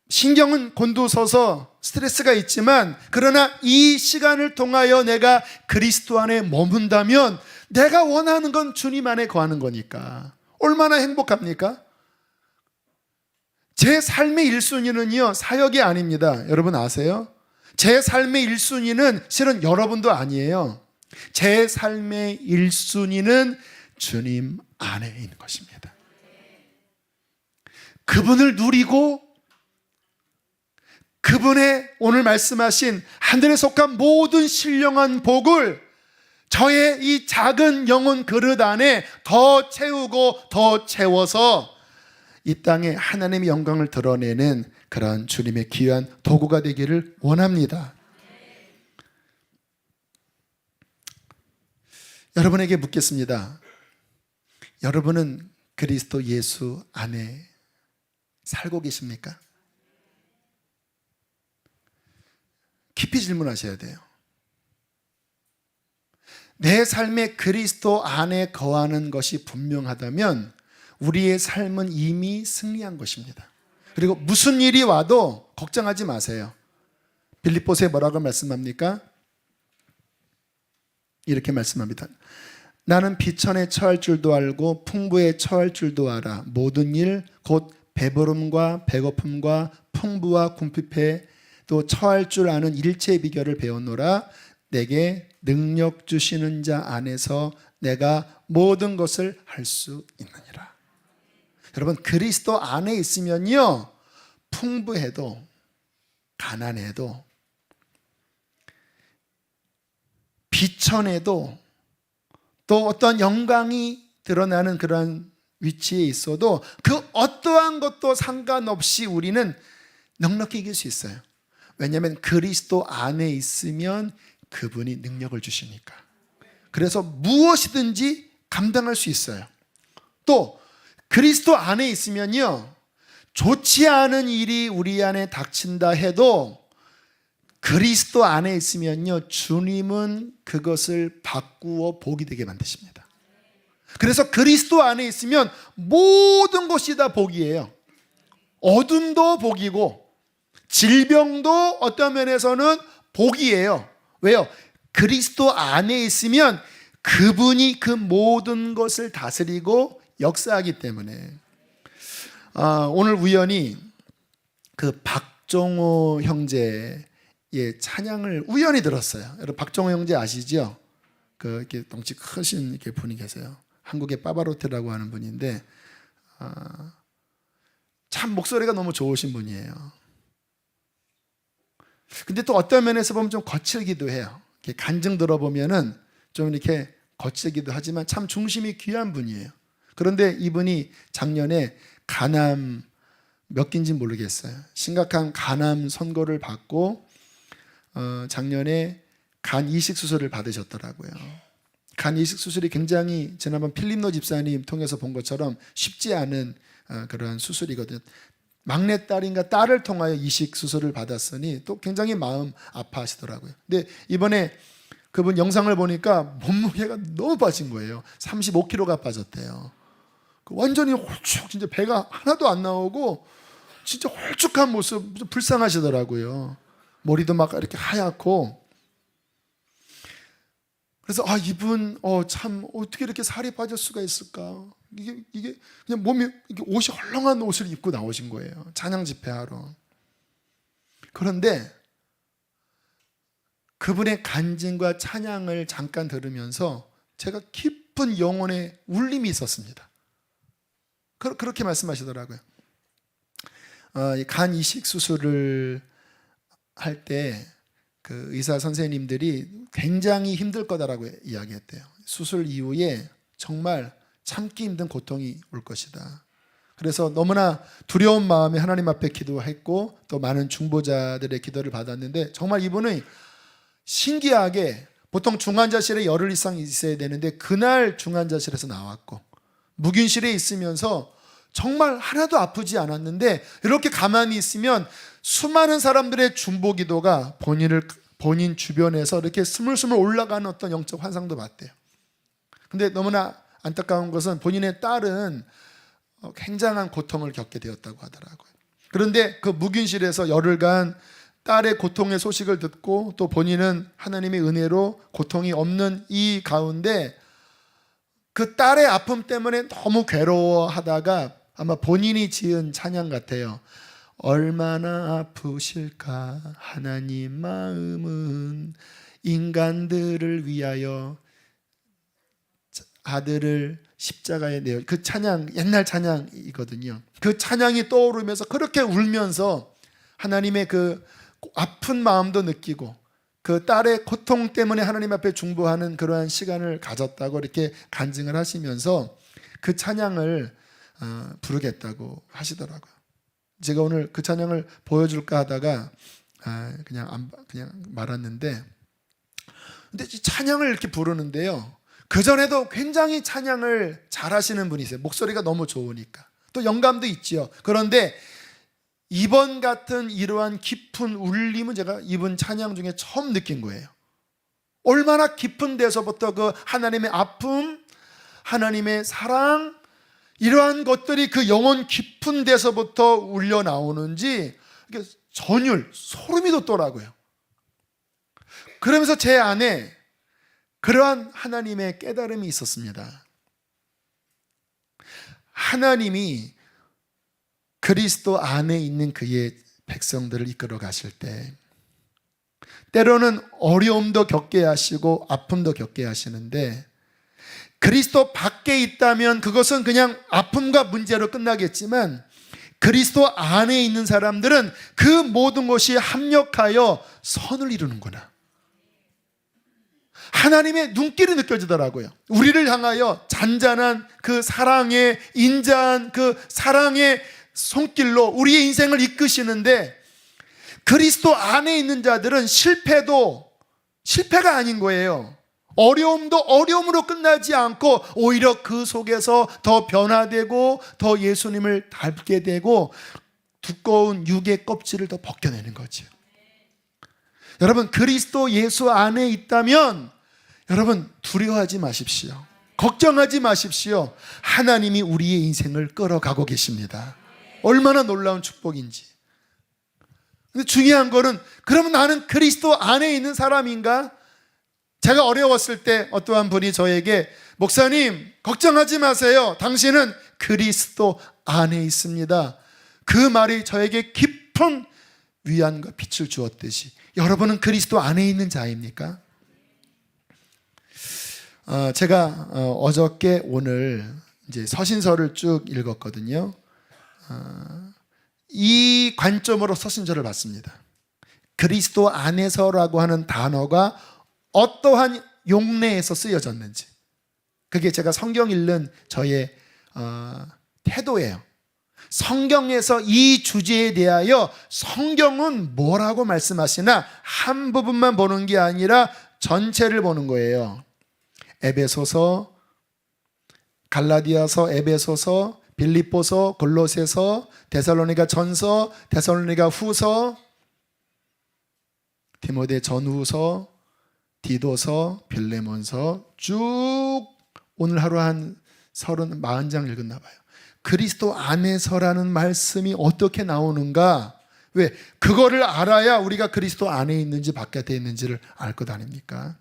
신경은 곤두서서 스트레스가 있지만, 그러나 이 시간을 통하여 내가 그리스도 안에 머문다면 내가 원하는 건 주님 안에 거하는 거니까 얼마나 행복합니까? 제 삶의 1순위는요 사역이 아닙니다. 여러분 아세요? 제 삶의 1순위는 실은 여러분도 아니에요. 제 삶의 1순위는 주님 안에 있는 것입니다. 그분을 누리고 그분의 오늘 말씀하신 하늘에 속한 모든 신령한 복을 저의 이 작은 영혼 그릇 안에 더 채우고 더 채워서 이 땅에 하나님의 영광을 드러내는 그런 주님의 귀한 도구가 되기를 원합니다. 여러분에게 묻겠습니다. 여러분은 그리스도 예수 안에 살고 계십니까? 깊이 질문하셔야 돼요. 내 삶에 그리스도 안에 거하는 것이 분명하다면 우리의 삶은 이미 승리한 것입니다. 그리고 무슨 일이 와도 걱정하지 마세요. 빌립보서에 뭐라고 말씀합니까? 이렇게 말씀합니다. 나는 비천에 처할 줄도 알고 풍부에 처할 줄도 알아. 모든 일 곧 배부름과 배고픔과 풍부와 궁핍에 또 처할 줄 아는 일체의 비결을 배웠노라. 내게 능력 주시는 자 안에서 내가 모든 것을 할 수 있느니라. 여러분, 그리스도 안에 있으면요, 풍부해도 가난해도 비천해도 또 어떤 영광이 드러나는 그런 위치에 있어도 그 어떠한 것도 상관없이 우리는 넉넉히 이길 수 있어요. 왜냐하면 그리스도 안에 있으면 그분이 능력을 주시니까. 그래서 무엇이든지 감당할 수 있어요. 또 그리스도 안에 있으면요, 좋지 않은 일이 우리 안에 닥친다 해도 그리스도 안에 있으면요, 주님은 그것을 바꾸어 복이 되게 만드십니다. 그래서 그리스도 안에 있으면 모든 것이 다 복이에요. 어둠도 복이고 질병도 어떤 면에서는 복이에요. 왜요? 그리스도 안에 있으면 그분이 그 모든 것을 다스리고 역사하기 때문에. 오늘 우연히 그 박종호 형제의 찬양을 우연히 들었어요. 여러분, 박종호 형제 아시죠? 그 이렇게 덩치 크신 이렇게 분이 계세요. 한국의 파바로티라고 하는 분인데, 참 목소리가 너무 좋으신 분이에요. 근데 또 어떤 면에서 보면 좀 거칠기도 해요. 이렇게 간증 들어보면은 좀 이렇게 거칠기도 하지만 참 중심이 귀한 분이에요. 그런데 이분이 작년에 간암 몇 기인지 모르겠어요. 심각한 간암 선고를 받고 작년에 간 이식 수술을 받으셨더라고요. 간 이식 수술이 굉장히 지난번 필립노 집사님 통해서 본 것처럼 쉽지 않은 그런 수술이거든요. 막내딸인가 딸을 통하여 이식 수술을 받았으니 또 굉장히 마음 아파하시더라고요. 근데 이번에 그분 영상을 보니까 몸무게가 너무 빠진 거예요. 35kg가 빠졌대요. 완전히 홀쭉, 진짜 배가 하나도 안 나오고 진짜 홀쭉한 모습, 좀 불쌍하시더라고요. 머리도 막 이렇게 하얗고. 그래서 이분 참 어떻게 이렇게 살이 빠질 수가 있을까? 이게 그냥 몸이 이게 옷이 헐렁한 옷을 입고 나오신 거예요. 찬양 집회하러. 그런데 그분의 간증과 찬양을 잠깐 들으면서 제가 깊은 영혼의 울림이 있었습니다. 그렇게 말씀하시더라고요. 간 이식 수술을 할 때 그 의사 선생님들이 굉장히 힘들 거다라고 이야기했대요. 수술 이후에 정말 참기 힘든 고통이 올 것이다. 그래서 너무나 두려운 마음에 하나님 앞에 기도했고 또 많은 중보자들의 기도를 받았는데, 정말 이분은 신기하게 보통 중환자실에 열흘 이상 있어야 되는데 그날 중환자실에서 나왔고, 묵인실에 있으면서 정말 하나도 아프지 않았는데 이렇게 가만히 있으면 수많은 사람들의 중보기도가 본인 주변에서 이렇게 스물스물 올라가는 어떤 영적 환상도 봤대요. 근데 너무나 안타까운 것은 본인의 딸은 굉장한 고통을 겪게 되었다고 하더라고요. 그런데 그 묵인실에서 열흘간 딸의 고통의 소식을 듣고 또 본인은 하나님의 은혜로 고통이 없는 이 가운데 그 딸의 아픔 때문에 너무 괴로워하다가 아마 본인이 지은 찬양 같아요. 얼마나 아프실까 하나님 마음은 인간들을 위하여 아들을 십자가에 내어. 그 찬양 옛날 찬양이거든요. 그 찬양이 떠오르면서 그렇게 울면서 하나님의 그 아픈 마음도 느끼고 그 딸의 고통 때문에 하나님 앞에 중보하는 그러한 시간을 가졌다고 이렇게 간증을 하시면서 그 찬양을 부르겠다고 하시더라고요. 제가 오늘 그 찬양을 보여줄까 하다가 그냥 말았는데, 근데 이 찬양을 이렇게 부르는데요, 그전에도 굉장히 찬양을 잘하시는 분이세요. 목소리가 너무 좋으니까 또 영감도 있지요. 그런데 이번 같은 이러한 깊은 울림은 제가 이분 찬양 중에 처음 느낀 거예요. 얼마나 깊은 데서부터 그 하나님의 아픔, 하나님의 사랑, 이러한 것들이 그 영혼 깊은 데서부터 울려 나오는지 전율, 소름이 돋더라고요. 그러면서 제 안에 그러한 하나님의 깨달음이 있었습니다. 하나님이 그리스도 안에 있는 그의 백성들을 이끌어 가실 때 때로는 어려움도 겪게 하시고 아픔도 겪게 하시는데, 그리스도 밖에 있다면 그것은 그냥 아픔과 문제로 끝나겠지만, 그리스도 안에 있는 사람들은 그 모든 것이 합력하여 선을 이루는구나, 하나님의 눈길이 느껴지더라고요. 우리를 향하여 잔잔한 그 사랑의, 인자한 그 사랑의 손길로 우리의 인생을 이끄시는데, 그리스도 안에 있는 자들은 실패도 실패가 아닌 거예요. 어려움도 어려움으로 끝나지 않고 오히려 그 속에서 더 변화되고 더 예수님을 닮게 되고 두꺼운 육의 껍질을 더 벗겨내는 거죠. 여러분, 그리스도 예수 안에 있다면 여러분 두려워하지 마십시오. 걱정하지 마십시오. 하나님이 우리의 인생을 끌어가고 계십니다. 얼마나 놀라운 축복인지. 근데 중요한 거는, 그러면 나는 그리스도 안에 있는 사람인가? 제가 어려웠을 때 어떠한 분이 저에게, 목사님 걱정하지 마세요, 당신은 그리스도 안에 있습니다. 그 말이 저에게 깊은 위안과 빛을 주었듯이, 여러분은 그리스도 안에 있는 자입니까? 제가 어저께 오늘 이제 서신서를 쭉 읽었거든요. 이 관점으로 서신서를 봤습니다. 그리스도 안에서라고 하는 단어가 어떠한 용례에서 쓰여졌는지, 그게 제가 성경 읽는 저의 태도예요. 성경에서 이 주제에 대하여 성경은 뭐라고 말씀하시나 한 부분만 보는 게 아니라 전체를 보는 거예요. 에베소서, 갈라디아서, 에베소서, 빌립보서, 골로새서, 데살로니가 전서, 데살로니가 후서, 디모데 전후서, 디도서, 빌레몬서, 쭉 오늘 하루 한 40장 읽었나 봐요. 그리스도 안에서라는 말씀이 어떻게 나오는가? 왜? 그거를 알아야 우리가 그리스도 안에 있는지 바깥에 있는지를 알 것 아닙니까?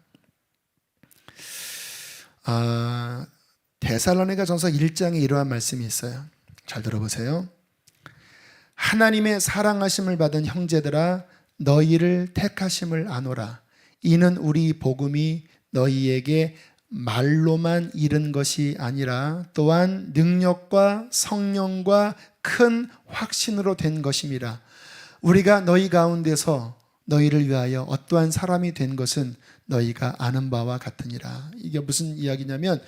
데살로니가 전서 1장에 이러한 말씀이 있어요. 잘 들어보세요. 하나님의 사랑하심을 받은 형제들아, 너희를 택하심을 아노라. 이는 우리 복음이 너희에게 말로만 이른 것이 아니라 또한 능력과 성령과 큰 확신으로 된 것임이라. 우리가 너희 가운데서 너희를 위하여 어떠한 사람이 된 것은 너희가 아는 바와 같으니라. 이게 무슨 이야기냐면,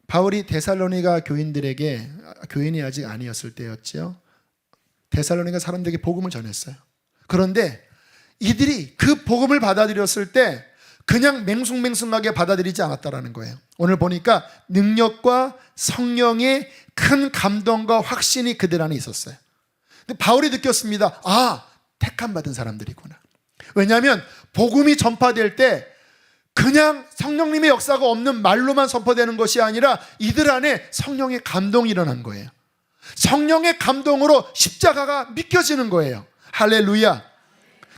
바울이 데살로니가 교인들에게, 교인이 아직 아니었을 때였죠, 데살로니가 사람들에게 복음을 전했어요. 그런데 이들이 그 복음을 받아들였을 때 그냥 맹숭맹숭하게 받아들이지 않았다라는 거예요. 오늘 보니까 능력과 성령의 큰 감동과 확신이 그들 안에 있었어요. 근데 바울이 느꼈습니다. 택함 받은 사람들이구나. 왜냐하면 복음이 전파될 때 그냥 성령님의 역사가 없는 말로만 선포되는 것이 아니라 이들 안에 성령의 감동이 일어난 거예요. 성령의 감동으로 십자가가 믿겨지는 거예요. 할렐루야.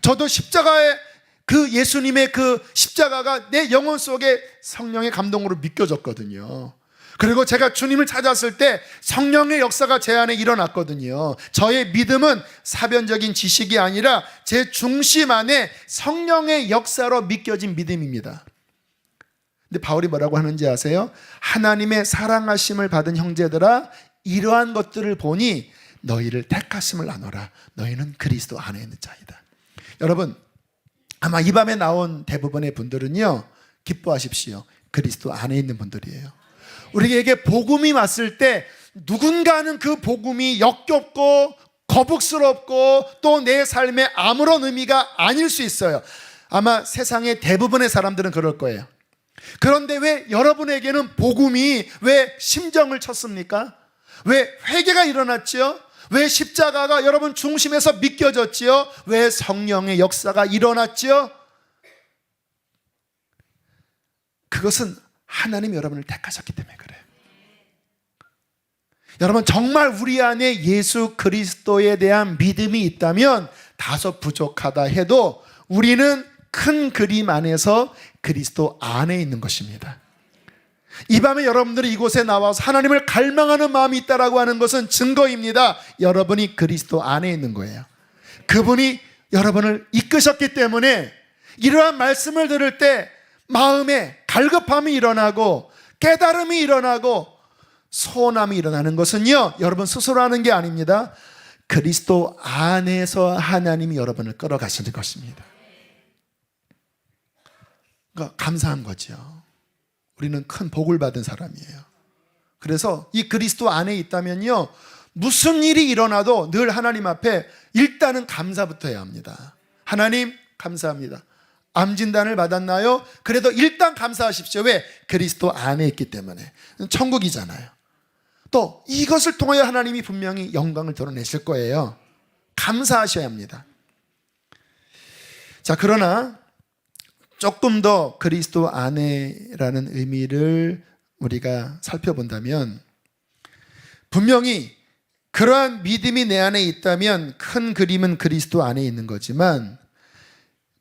저도 십자가의 그 예수님의 그 십자가가 내 영혼 속에 성령의 감동으로 믿겨졌거든요. 그리고 제가 주님을 찾았을 때 성령의 역사가 제 안에 일어났거든요. 저의 믿음은 사변적인 지식이 아니라 제 중심 안에 성령의 역사로 믿겨진 믿음입니다. 근데 바울이 뭐라고 하는지 아세요? 하나님의 사랑하심을 받은 형제들아, 이러한 것들을 보니 너희를 택하심을 나눠라. 너희는 그리스도 안에 있는 자이다. 여러분, 아마 이 밤에 나온 대부분의 분들은요, 기뻐하십시오. 그리스도 안에 있는 분들이에요. 우리에게 복음이 왔을 때 누군가는 그 복음이 역겹고 거북스럽고 또 내 삶에 아무런 의미가 아닐 수 있어요. 아마 세상의 대부분의 사람들은 그럴 거예요. 그런데 왜 여러분에게는 복음이 왜 심정을 쳤습니까? 왜 회개가 일어났지요? 왜 십자가가 여러분 중심에서 믿겨졌지요? 왜 성령의 역사가 일어났지요? 그것은 하나님이 여러분을 택하셨기 때문에 그래요. 여러분, 정말 우리 안에 예수 그리스도에 대한 믿음이 있다면 다소 부족하다 해도 우리는 큰 그림 안에서 그리스도 안에 있는 것입니다. 이 밤에 여러분들이 이곳에 나와서 하나님을 갈망하는 마음이 있다라고 하는 것은 증거입니다. 여러분이 그리스도 안에 있는 거예요. 그분이 여러분을 이끄셨기 때문에 이러한 말씀을 들을 때 마음에 갈급함이 일어나고 깨달음이 일어나고 소원함이 일어나는 것은요, 여러분 스스로 하는 게 아닙니다. 그리스도 안에서 하나님이 여러분을 끌어가시는 것입니다. 그러니까 감사한 거죠. 우리는 큰 복을 받은 사람이에요. 그래서 이 그리스도 안에 있다면요, 무슨 일이 일어나도 늘 하나님 앞에 일단은 감사부터 해야 합니다. 하나님 감사합니다. 암 진단을 받았나요? 그래도 일단 감사하십시오. 왜? 그리스도 안에 있기 때문에. 천국이잖아요. 또 이것을 통하여 하나님이 분명히 영광을 드러내실 거예요. 감사하셔야 합니다. 자, 그러나 조금 더 그리스도 안에라는 의미를 우리가 살펴본다면, 분명히 그러한 믿음이 내 안에 있다면 큰 그림은 그리스도 안에 있는 거지만,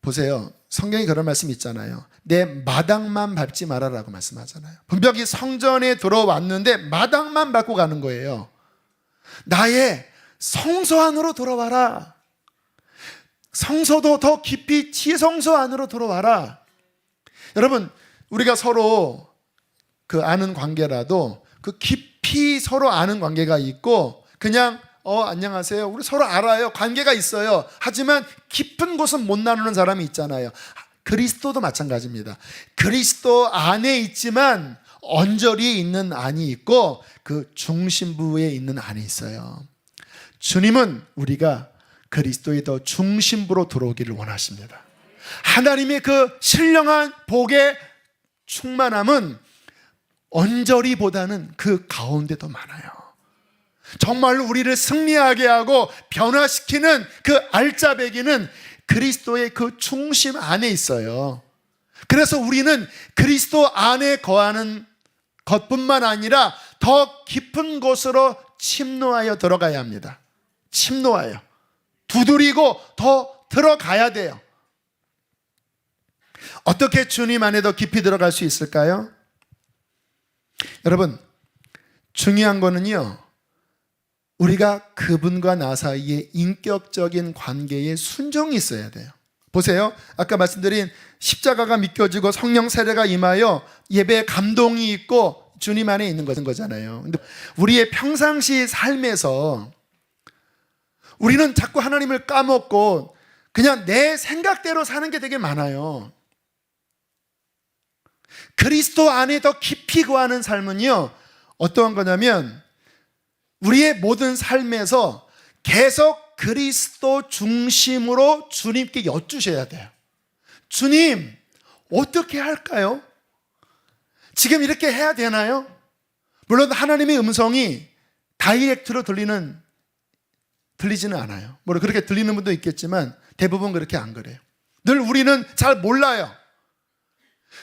보세요. 성경에 그런 말씀이 있잖아요. 내 마당만 밟지 말아라고 말씀하잖아요. 분명히 성전에 들어왔는데 마당만 밟고 가는 거예요. 나의 성소 안으로 들어와라. 성소도 더 깊이 지성소 안으로 들어와라. 여러분, 우리가 서로 그 아는 관계라도 그 깊이 서로 아는 관계가 있고, 그냥 안녕하세요, 우리 서로 알아요, 관계가 있어요. 하지만 깊은 곳은 못 나누는 사람이 있잖아요. 그리스도도 마찬가지입니다. 그리스도 안에 있지만 언저리에 있는 안이 있고 그 중심부에 있는 안이 있어요. 주님은 우리가 그리스도의 더 중심부로 들어오기를 원하십니다. 하나님의 그 신령한 복의 충만함은 언저리보다는 그 가운데 더 많아요. 정말로 우리를 승리하게 하고 변화시키는 그 알짜배기는 그리스도의 그 중심 안에 있어요. 그래서 우리는 그리스도 안에 거하는 것뿐만 아니라 더 깊은 곳으로 침노하여 들어가야 합니다. 침노하여 두드리고 더 들어가야 돼요. 어떻게 주님 안에 더 깊이 들어갈 수 있을까요? 여러분, 중요한 거는요, 우리가 그분과 나 사이에 인격적인 관계에 순종이 있어야 돼요. 보세요. 아까 말씀드린 십자가가 믿겨지고 성령 세례가 임하여 예배에 감동이 있고 주님 안에 있는 거잖아요. 근데 우리의 평상시 삶에서 우리는 자꾸 하나님을 까먹고 그냥 내 생각대로 사는 게 되게 많아요. 그리스도 안에 더 깊이 거하는 삶은요, 어떠한 거냐면 우리의 모든 삶에서 계속 그리스도 중심으로 주님께 여쭈셔야 돼요. 주님, 어떻게 할까요? 지금 이렇게 해야 되나요? 물론 하나님의 음성이 다이렉트로 들리지는 않아요. 물론 그렇게 들리는 분도 있겠지만 대부분 그렇게 안 그래요. 늘 우리는 잘 몰라요.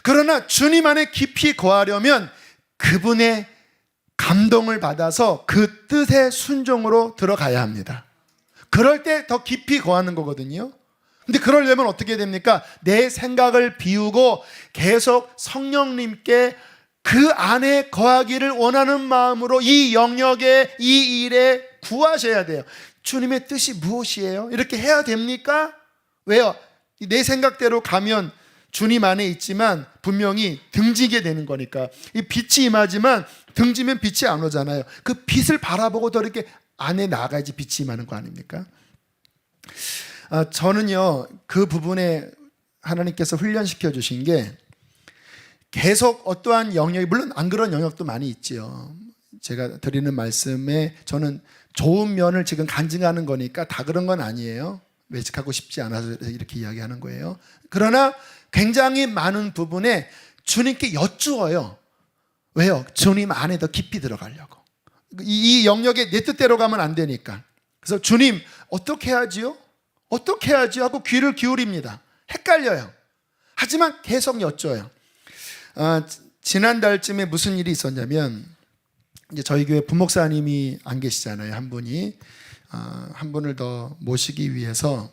그러나 주님 안에 깊이 거하려면 그분의 감동을 받아서 그 뜻의 순종으로 들어가야 합니다. 그럴 때 더 깊이 거하는 거거든요. 근데 그러려면 어떻게 됩니까? 내 생각을 비우고 계속 성령님께 그 안에 거하기를 원하는 마음으로 이 영역에, 이 일에 구하셔야 돼요. 주님의 뜻이 무엇이에요? 이렇게 해야 됩니까? 왜요? 내 생각대로 가면 주님 안에 있지만 분명히 등지게 되는 거니까. 이 빛이 임하지만 등지면 빛이 안 오잖아요. 그 빛을 바라보고 더 이렇게 안에 나가야지 빛이 임하는 거 아닙니까? 저는요, 그 부분에 하나님께서 훈련시켜 주신 게 계속 어떠한 영역이, 물론 안 그런 영역도 많이 있지요. 제가 드리는 말씀에 저는 좋은 면을 지금 간증하는 거니까 다 그런 건 아니에요. 외식하고 싶지 않아서 이렇게 이야기하는 거예요. 그러나 굉장히 많은 부분에 주님께 여쭈어요. 왜요? 주님 안에 더 깊이 들어가려고. 이 영역에 내 뜻대로 가면 안 되니까. 그래서 주님, 어떻게 해야지요? 어떻게 해야지? 하고 귀를 기울입니다. 헷갈려요. 하지만 계속 여쭤요. 지난달쯤에 무슨 일이 있었냐면, 이제 저희 교회 부목사님이 안 계시잖아요. 한 분이. 한 분을 더 모시기 위해서,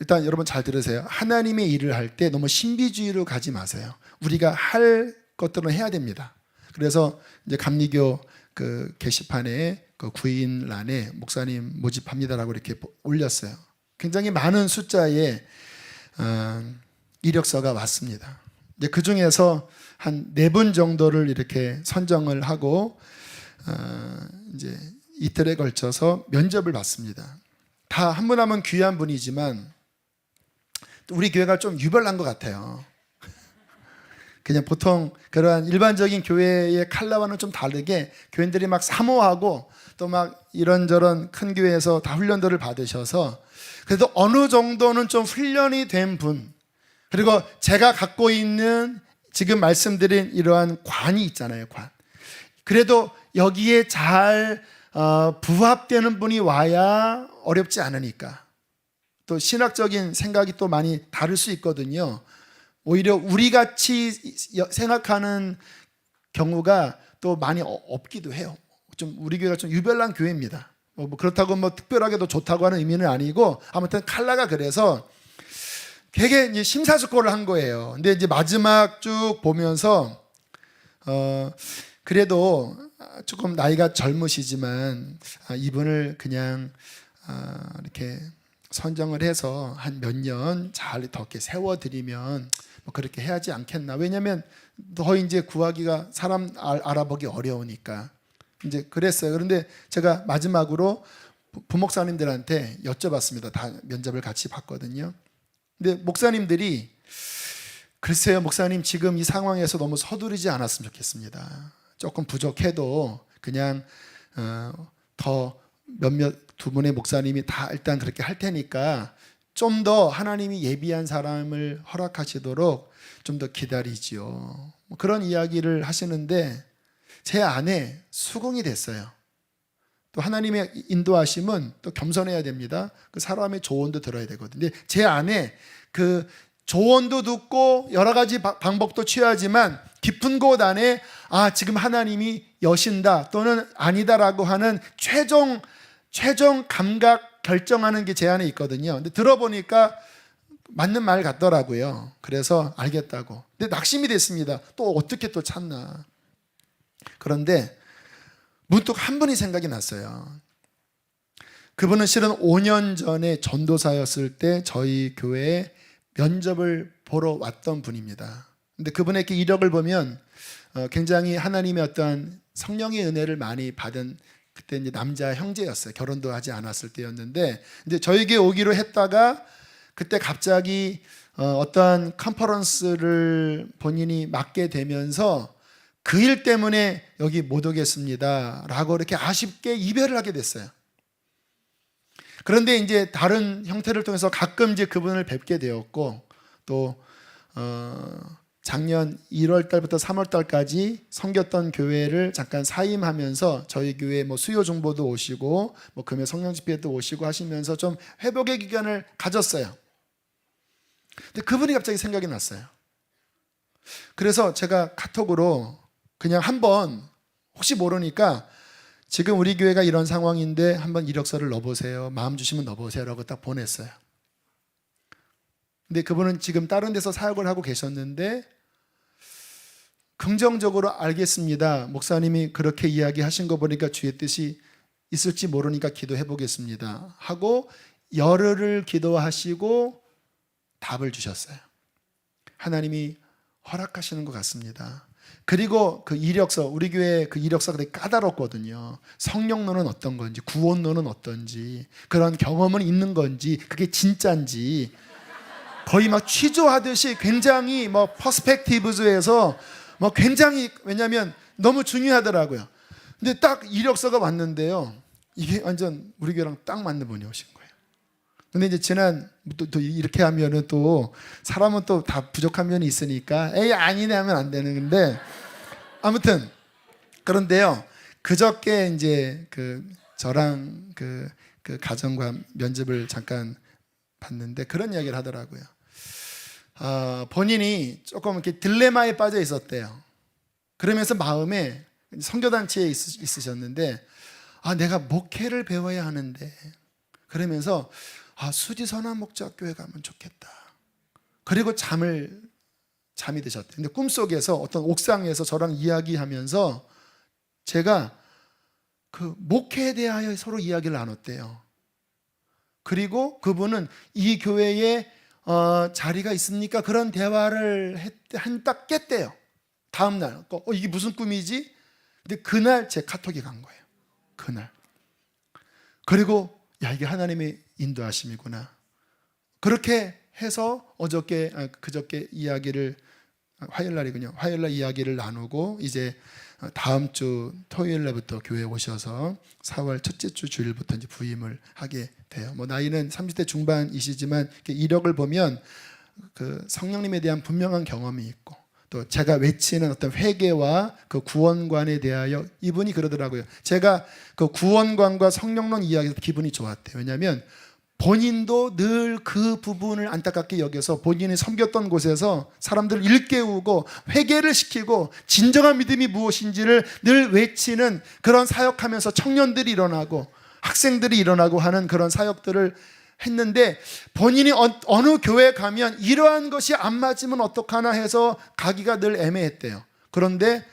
일단 여러분 잘 들으세요. 하나님의 일을 할 때 너무 신비주의로 가지 마세요. 우리가 할 것들은 해야 됩니다. 그래서 이제 감리교 그 게시판에 그 구인란에 목사님 모집합니다라고 이렇게 올렸어요. 굉장히 많은 숫자의 이력서가 왔습니다. 이제 그 중에서 한 4분 정도를 이렇게 선정을 하고 이제 이틀에 걸쳐서 면접을 받습니다. 다 한 분 한 분 귀한 분이지만 우리 교회가 좀 유별난 것 같아요. 그냥 보통 그러한 일반적인 교회의 칼라와는 좀 다르게 교인들이 막 사모하고 또 막 이런저런 큰 교회에서 다 훈련들을 받으셔서 그래도 어느 정도는 좀 훈련이 된 분, 그리고 제가 갖고 있는 지금 말씀드린 이러한 관이 있잖아요, 관. 그래도 여기에 잘 부합되는 분이 와야 어렵지 않으니까. 또 신학적인 생각이 또 많이 다를 수 있거든요. 오히려 우리 같이 생각하는 경우가 또 많이 없기도 해요. 좀 우리 교회가 좀 유별난 교회입니다. 뭐 그렇다고 뭐 특별하게 더 좋다고 하는 의미는 아니고, 아무튼 칼라가 그래서 되게 이제 심사숙고를 한 거예요. 근데 이제 마지막 쭉 보면서 그래도 조금 나이가 젊으시지만 이분을 그냥 이렇게 선정을 해서 한 몇 년 잘 더 이렇게 세워드리면 뭐 그렇게 해야지 않겠나. 왜냐하면 더 이제 구하기가 사람 알아보기 어려우니까 이제 그랬어요. 그런데 제가 마지막으로 부목사님들한테 여쭤봤습니다. 다 면접을 같이 봤거든요. 근데 목사님들이 글쎄요, 목사님 지금 이 상황에서 너무 서두르지 않았으면 좋겠습니다. 조금 부족해도 그냥 더 두 분의 목사님이 다 일단 그렇게 할 테니까 좀 더 하나님이 예비한 사람을 허락하시도록 좀 더 기다리지요. 뭐 그런 이야기를 하시는데 제 안에 수긍이 됐어요. 또 하나님의 인도하심은 또 겸손해야 됩니다. 그 사람의 조언도 들어야 되거든요. 근데 제 안에 그 조언도 듣고 여러 가지 방법도 취하지만 깊은 곳 안에 지금 하나님이 여신다 또는 아니다라고 하는 최종 감각 결정하는 게 제 안에 있거든요. 근데 들어보니까 맞는 말 같더라고요. 그래서 알겠다고. 근데 낙심이 됐습니다. 또 어떻게 또 찾나. 그런데 문득 한 분이 생각이 났어요. 그분은 실은 5년 전에 전도사였을 때 저희 교회에 면접을 보러 왔던 분입니다. 근데 그분의 이력을 보면 굉장히 하나님의 어떠한 성령의 은혜를 많이 받은 그때 이제 남자 형제였어요. 결혼도 하지 않았을 때였는데 이제 저에게 오기로 했다가 그때 갑자기 어떠한 컨퍼런스를 본인이 맡게 되면서 그 일 때문에 여기 못 오겠습니다 라고 이렇게 아쉽게 이별을 하게 됐어요. 그런데 이제 다른 형태를 통해서 가끔 이제 그분을 뵙게 되었고 또 작년 1월 달부터 3월 달까지 섬겼던 교회를 잠깐 사임하면서 저희 교회 뭐 수요 중보도 오시고 뭐 금요 성령 집회도 오시고 하시면서 좀 회복의 기간을 가졌어요. 근데 그분이 갑자기 생각이 났어요. 그래서 제가 카톡으로 그냥 한번 혹시 모르니까 지금 우리 교회가 이런 상황인데 한번 이력서를 넣어보세요. 마음 주시면 넣어보세요 라고 딱 보냈어요. 근데 그분은 지금 다른 데서 사역을 하고 계셨는데 긍정적으로 알겠습니다. 목사님이 그렇게 이야기하신 거 보니까 주의 뜻이 있을지 모르니까 기도해 보겠습니다 하고 열흘을 기도하시고 답을 주셨어요. 하나님이 허락하시는 것 같습니다. 그리고 그 이력서, 우리 교회 그 이력서가 되게 까다롭거든요. 성령론은 어떤 건지, 구원론은 어떤지, 그런 경험은 있는 건지, 그게 진짜인지 거의 막 취조하듯이 굉장히 뭐 퍼스펙티브즈에서 뭐 굉장히, 왜냐하면 너무 중요하더라고요. 근데 딱 이력서가 왔는데요, 이게 완전 우리 교회랑 딱 맞는 분이 오신 거예요. 근데 이제 또 이렇게 하면은 또 사람은 또 다 부족한 면이 있으니까 에이 아니네 하면 안 되는 건데, 아무튼 그런데요, 그저께 이제 저랑 그 가정과 면접을 잠깐 봤는데 그런 이야기를 하더라고요. 본인이 조금 이렇게 딜레마에 빠져 있었대요. 그러면서 마음에 선교단체에 있으셨는데 내가 목회를 배워야 하는데, 그러면서 수지선한 목자교회 가면 좋겠다. 그리고 잠이 드셨대요. 근데 꿈속에서 어떤 옥상에서 저랑 이야기하면서 제가 그 목회에 대하여 서로 이야기를 나눴대요. 그리고 그분은 이 교회에 자리가 있습니까? 그런 대화를 딱 깼대요. 다음날 이게 무슨 꿈이지? 근데 그날 제 카톡이 간 거예요. 그날. 그리고 야, 이게 하나님의 인도하심이구나. 그렇게 해서 그저께 이야기를, 화요일날이군요. 화요일날 이야기를 나누고 이제 다음 주 토요일날부터 교회에 오셔서 4월 첫째 주 주일부터 이제 부임을 하게 돼요. 뭐 나이는 30대 중반이시지만 이력을 보면 그 성령님에 대한 분명한 경험이 있고, 또 제가 외치는 어떤 회개와 그 구원관에 대하여 이분이 그러더라고요. 제가 그 구원관과 성령론 이야기에서 기분이 좋았대요. 왜냐하면 본인도 늘 그 부분을 안타깝게 여겨서 본인이 섬겼던 곳에서 사람들을 일깨우고 회개를 시키고 진정한 믿음이 무엇인지를 늘 외치는 그런 사역하면서 청년들이 일어나고 학생들이 일어나고 하는 그런 사역들을 했는데, 본인이 어느 교회에 가면 이러한 것이 안 맞으면 어떡하나 해서 가기가 늘 애매했대요. 그런데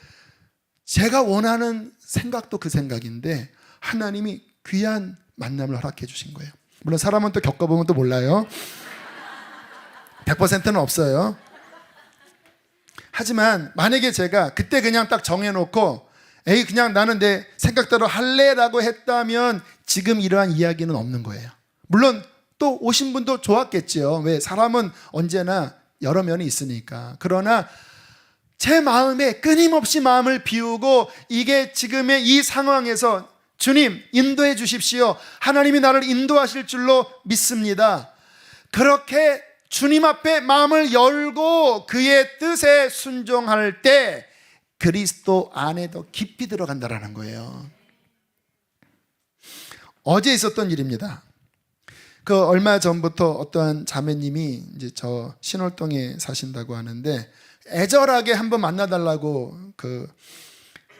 제가 원하는 생각도 그 생각인데 하나님이 귀한 만남을 허락해 주신 거예요. 물론 사람은 또 겪어보면 또 몰라요. 100%는 없어요. 하지만 만약에 제가 그때 그냥 딱 정해놓고 에이 그냥 나는 내 생각대로 할래라고 했다면 지금 이러한 이야기는 없는 거예요. 물론 또 오신 분도 좋았겠죠. 왜? 사람은 언제나 여러 면이 있으니까. 그러나 제 마음에 끊임없이 마음을 비우고 이게 지금의 이 상황에서 주님 인도해 주십시오. 하나님이 나를 인도하실 줄로 믿습니다. 그렇게 주님 앞에 마음을 열고 그의 뜻에 순종할 때 그리스도 안에 더 깊이 들어간다라는 거예요. 어제 있었던 일입니다. 그 얼마 전부터 어떠한 자매님이 이제 저 신월동에 사신다고 하는데 애절하게 한번 만나달라고 그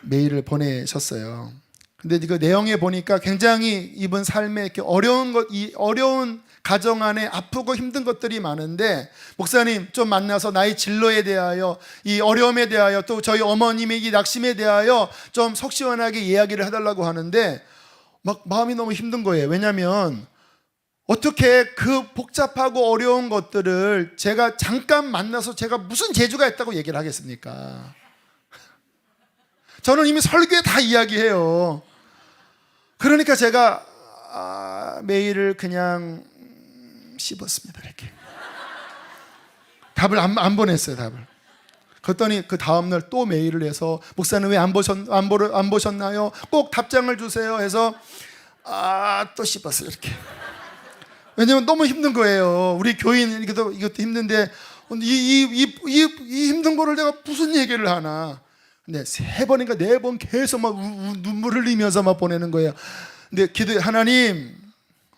메일을 보내셨어요. 근데 그 내용에 보니까 굉장히 이분 삶에 이렇게 어려운 가정 안에 아프고 힘든 것들이 많은데, 목사님 좀 만나서 나의 진로에 대하여, 이 어려움에 대하여, 또 저희 어머님의 이 낙심에 대하여 좀 속 시원하게 이야기를 해달라고 하는데 막 마음이 너무 힘든 거예요. 왜냐하면 어떻게 그 복잡하고 어려운 것들을 제가 잠깐 만나서 제가 무슨 재주가 있다고 얘기를 하겠습니까? 저는 이미 설교에 다 이야기해요. 그러니까 제가 메일을 그냥 씹었습니다. 이렇게 답을 안 보냈어요. 답을. 그랬더니 그 다음날 또 메일을 해서 목사는 왜 안 보셨나요? 꼭 답장을 주세요 해서 또 씹었어요. 이렇게. 왜냐면 너무 힘든 거예요. 우리 교인 이것도 힘든데 이 힘든 거를 내가 무슨 얘기를 하나. 근데 3번인가 4번 계속 막 눈물 흘리면서 막 보내는 거예요. 근데 기도해, 하나님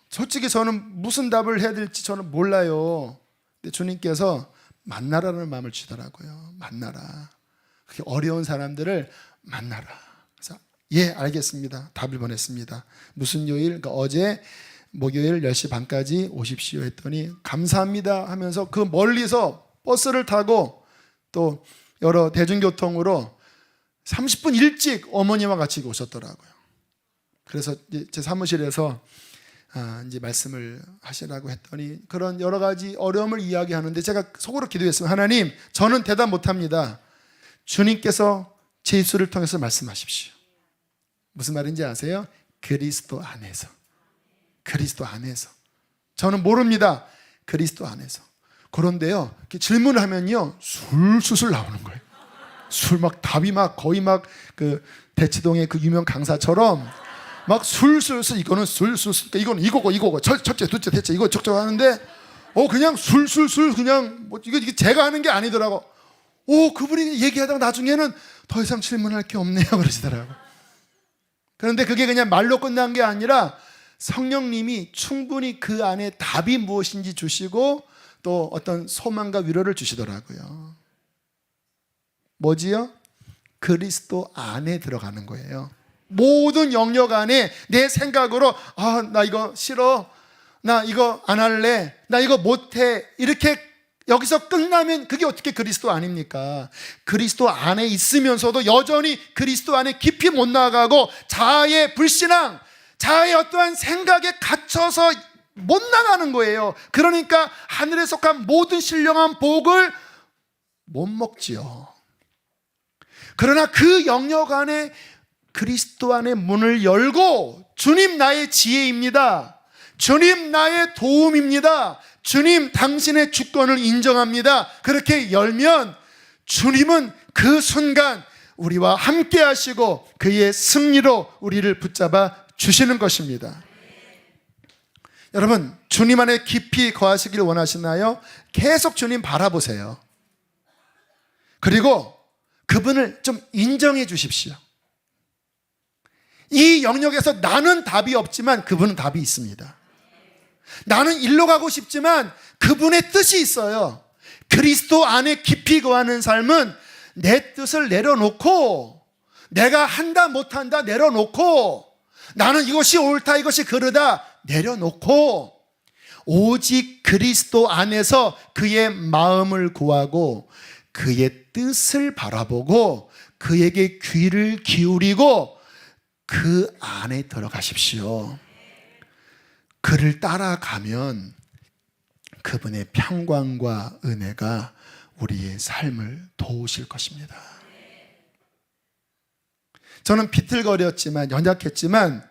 솔직히 저는 무슨 답을 해야 될지 저는 몰라요. 근데 주님께서 만나라는 마음을 주더라고요. 만나라. 그렇게 어려운 사람들을 만나라. 그래서 예 알겠습니다. 답을 보냈습니다. 무슨 요일? 그러니까 어제 목요일 10시 반까지 오십시오 했더니 감사합니다 하면서 그 멀리서 버스를 타고 또 여러 대중교통으로 30분 일찍 어머니와 같이 오셨더라고요. 그래서 제 사무실에서 이제 말씀을 하시라고 했더니 그런 여러 가지 어려움을 이야기하는데 제가 속으로 기도했습니다. 하나님, 저는 대답 못합니다. 주님께서 제 입술을 통해서 말씀하십시오. 무슨 말인지 아세요? 그리스도 안에서. 그리스도 안에서. 저는 모릅니다. 그리스도 안에서. 그런데요, 이렇게 질문을 하면요, 술술 나오는 거예요. 술 막 답이 막 거의 막 그 대치동의 그 유명 강사처럼 막 술술술 이거는 술술술 이거는 이거고 첫째 둘째 셋째 이거 적적 하는데 그냥 술술술 그냥 뭐 이게 제가 하는 게 아니더라고. 그분이 얘기하다가 나중에는 더 이상 질문할 게 없네요 그러시더라고. 그런데 그게 그냥 말로 끝난 게 아니라 성령님이 충분히 그 안에 답이 무엇인지 주시고 또 어떤 소망과 위로를 주시더라고요. 뭐지요? 그리스도 안에 들어가는 거예요. 모든 영역 안에 내 생각으로 나 이거 싫어, 나 이거 안 할래, 나 이거 못해, 이렇게 여기서 끝나면 그게 어떻게 그리스도 아닙니까? 그리스도 안에 있으면서도 여전히 그리스도 안에 깊이 못 나가고 자아의 불신앙, 자아의 어떠한 생각에 갇혀서 못 나가는 거예요. 그러니까 하늘에 속한 모든 신령한 복을 못 먹지요. 그러나 그 영역 안에 그리스도 안에 문을 열고 주님 나의 지혜입니다. 주님 나의 도움입니다. 주님 당신의 주권을 인정합니다. 그렇게 열면 주님은 그 순간 우리와 함께 하시고 그의 승리로 우리를 붙잡아 주시는 것입니다. 여러분, 주님 안에 깊이 거하시길 원하시나요? 계속 주님 바라보세요. 그리고 그분을 좀 인정해 주십시오. 이 영역에서 나는 답이 없지만 그분은 답이 있습니다. 나는 일로 가고 싶지만 그분의 뜻이 있어요. 그리스도 안에 깊이 거하는 삶은 내 뜻을 내려놓고, 내가 한다 못한다 내려놓고, 나는 이것이 옳다 이것이 그르다 내려놓고, 오직 그리스도 안에서 그의 마음을 구하고 그의 뜻을 바라보고 그에게 귀를 기울이고 그 안에 들어가십시오. 그를 따라가면 그분의 평강과 은혜가 우리의 삶을 도우실 것입니다. 저는 비틀거렸지만, 연약했지만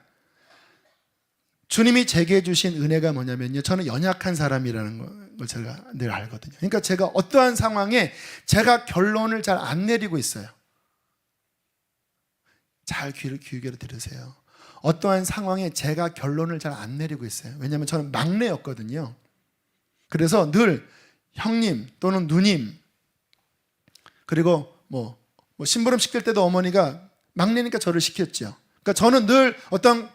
주님이 제게 주신 은혜가 뭐냐면요, 저는 연약한 사람이라는 걸 제가 늘 알거든요. 그러니까 제가 어떠한 상황에 제가 결론을 잘 안 내리고 있어요. 잘 귀를 기울여 들으세요. 어떠한 상황에 제가 결론을 잘 안 내리고 있어요. 왜냐하면 저는 막내였거든요. 그래서 늘 형님 또는 누님, 그리고 뭐 심부름 시킬 때도 어머니가 막내니까 저를 시켰죠. 그러니까 저는 늘 어떤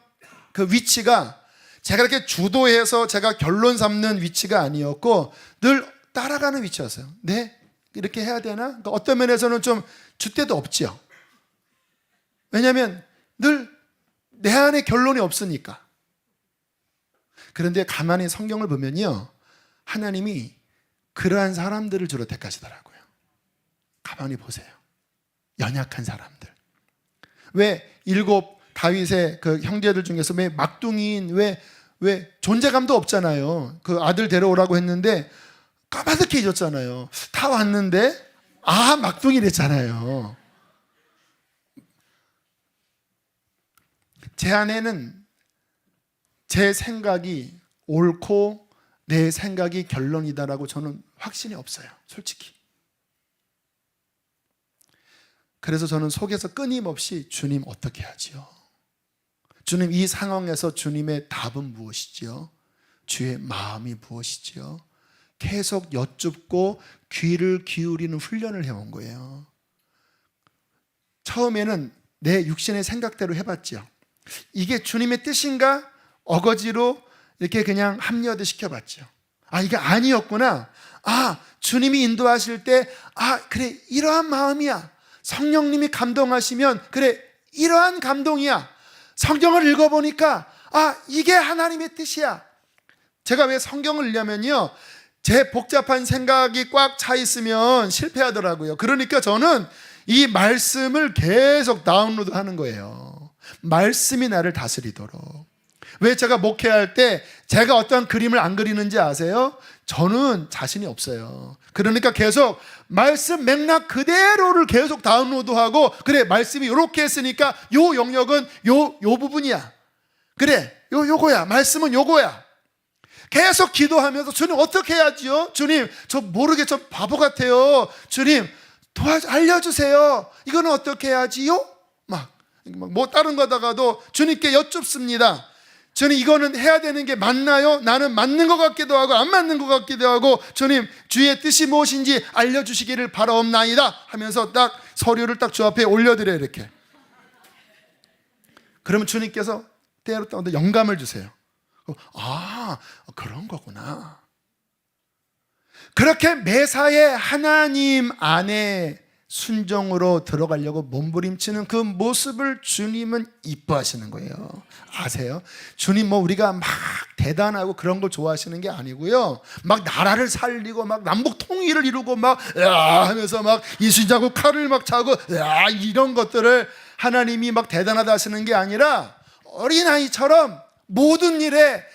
그 위치가 제가 이렇게 주도해서 제가 결론 잡는 위치가 아니었고 늘 따라가는 위치였어요. 네? 이렇게 해야 되나? 그러니까 어떤 면에서는 좀 줏대도 없죠. 왜냐하면 늘 내 안에 결론이 없으니까. 그런데 가만히 성경을 보면요, 하나님이 그러한 사람들을 주로 택하시더라고요. 가만히 보세요. 연약한 사람들. 왜 7 다윗의 그 형제들 중에서 왜 막둥이인, 왜 존재감도 없잖아요. 그 아들 데려오라고 했는데 까마득해 잊었잖아요. 다 왔는데 막둥이랬잖아요. 제 안에는 제 생각이 옳고 내 생각이 결론이다라고 저는 확신이 없어요, 솔직히. 그래서 저는 속에서 끊임없이 주님 어떻게 하지요? 주님, 이 상황에서 주님의 답은 무엇이지요? 주의 마음이 무엇이지요? 계속 여쭙고 귀를 기울이는 훈련을 해온 거예요. 처음에는 내 육신의 생각대로 해봤죠. 이게 주님의 뜻인가? 어거지로 이렇게 그냥 합리화도 시켜봤죠. 이게 아니었구나. 주님이 인도하실 때 그래, 이러한 마음이야. 성령님이 감동하시면 그래, 이러한 감동이야. 성경을 읽어보니까 이게 하나님의 뜻이야. 제가 왜 성경을 읽냐면요, 제 복잡한 생각이 꽉 차 있으면 실패하더라고요. 그러니까 저는 이 말씀을 계속 다운로드 하는 거예요. 말씀이 나를 다스리도록. 왜 제가 목회할 때 제가 어떤 그림을 안 그리는지 아세요? 저는 자신이 없어요. 그러니까 계속 말씀 맥락 그대로를 계속 다운로드하고, 그래, 말씀이 이렇게 했으니까 요 영역은 요 부분이야. 그래, 요거야. 말씀은 요거야. 계속 기도하면서 주님 어떻게 해야지요? 주님, 저 모르게 저 바보 같아요. 주님 알려주세요. 이거는 어떻게 해야지요? 뭐 다른 거다가도 주님께 여쭙습니다. 주님, 이거는 해야 되는 게 맞나요? 나는 맞는 것 같기도 하고 안 맞는 것 같기도 하고, 주님 주의 뜻이 무엇인지 알려주시기를 바라옵나이다 하면서 딱 서류를 딱 주 앞에 올려드려요. 이렇게. 그러면 주님께서 때로 또 영감을 주세요. 그런 거구나. 그렇게 매사에 하나님 안에 순종으로 들어가려고 몸부림치는 그 모습을 주님은 이뻐하시는 거예요. 아세요? 주님 우리가 막 대단하고 그런 걸 좋아하시는 게 아니고요, 막 나라를 살리고 막 남북 통일을 이루고 막 하면서 막 이순자고 칼을 막 차고 이런 것들을 하나님이 막 대단하다 하시는 게 아니라, 어린아이처럼 모든 일에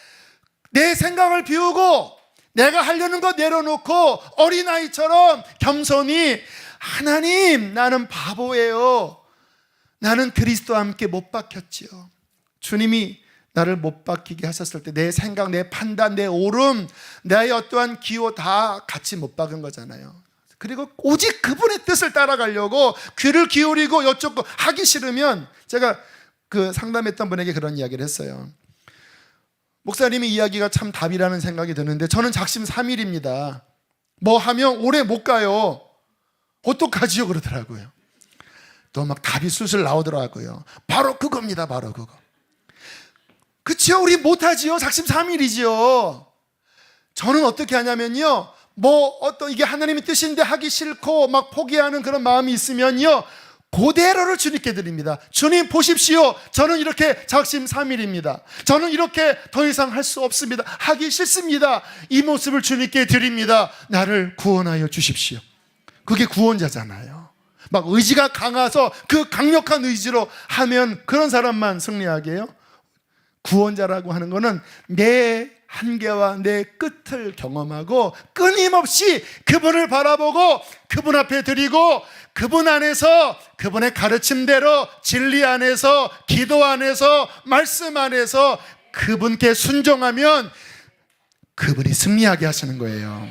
내 생각을 비우고 내가 하려는 것 내려놓고 어린아이처럼 겸손히 하나님, 나는 바보예요. 나는 그리스도와 함께 못 박혔지요. 주님이 나를 못 박히게 하셨을 때 내 생각, 내 판단, 내 오름, 나의 어떠한 기호 다 같이 못 박은 거잖아요. 그리고 오직 그분의 뜻을 따라가려고 귀를 기울이고 여쭙고 하기 싫으면, 제가 그 상담했던 분에게 그런 이야기를 했어요. 목사님의 이야기가 참 답이라는 생각이 드는데 저는 작심삼일입니다. 뭐 하면 오래 못 가요. 어떡하지요? 그러더라고요. 또 막 답이 술술 나오더라고요. 바로 그겁니다. 바로 그거. 그치요? 우리 못하지요? 작심삼일이지요. 저는 어떻게 하냐면요, 이게 하나님의 뜻인데 하기 싫고 막 포기하는 그런 마음이 있으면요, 그대로를 주님께 드립니다. 주님 보십시오. 저는 이렇게 작심삼일입니다. 저는 이렇게 더 이상 할 수 없습니다. 하기 싫습니다. 이 모습을 주님께 드립니다. 나를 구원하여 주십시오. 그게 구원자잖아요. 막 의지가 강해서 그 강력한 의지로 하면 그런 사람만 승리하게 해요. 구원자라고 하는 거는 내 한계와 내 끝을 경험하고 끊임없이 그분을 바라보고 그분 앞에 드리고 그분 안에서 그분의 가르침대로 진리 안에서 기도 안에서 말씀 안에서 그분께 순종하면 그분이 승리하게 하시는 거예요.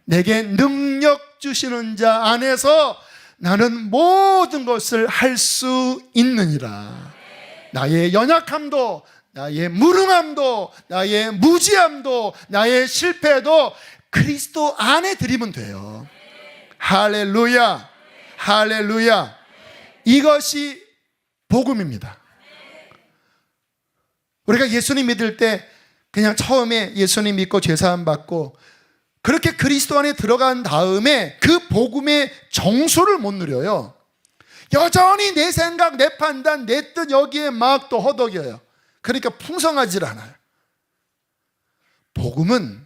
내게 능력 주시는 자 안에서 나는 모든 것을 할 수 있느니라. 나의 연약함도, 나의 무능함도, 나의 무지함도, 나의 실패도 그리스도 안에 드리면 돼요. 할렐루야, 할렐루야. 이것이 복음입니다. 우리가 예수님 믿을 때 그냥 처음에 예수님 믿고 죄사함 받고 그렇게 그리스도 안에 들어간 다음에 그 복음의 정수를 못 누려요. 여전히 내 생각, 내 판단, 내 뜻 여기에 막 또 허덕여요. 그러니까 풍성하질 않아요. 복음은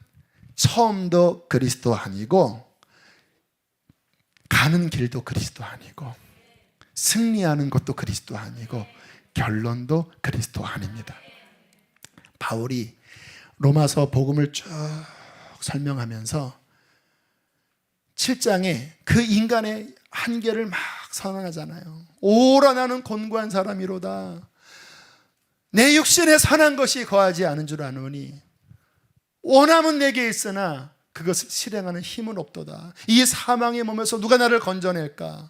처음도 그리스도 아니고 가는 길도 그리스도 아니고 승리하는 것도 그리스도 아니고 결론도 그리스도 아닙니다. 바울이 로마서 복음을 쭉 설명하면서 7장에 그 인간의 한계를 막 선언하잖아요. 오라 나는 곤고한 사람이로다. 내 육신에 선한 것이 거하지 않은 줄 아노니 원함은 내게 있으나 그것을 실행하는 힘은 없도다. 이 사망의 몸에서 누가 나를 건져낼까?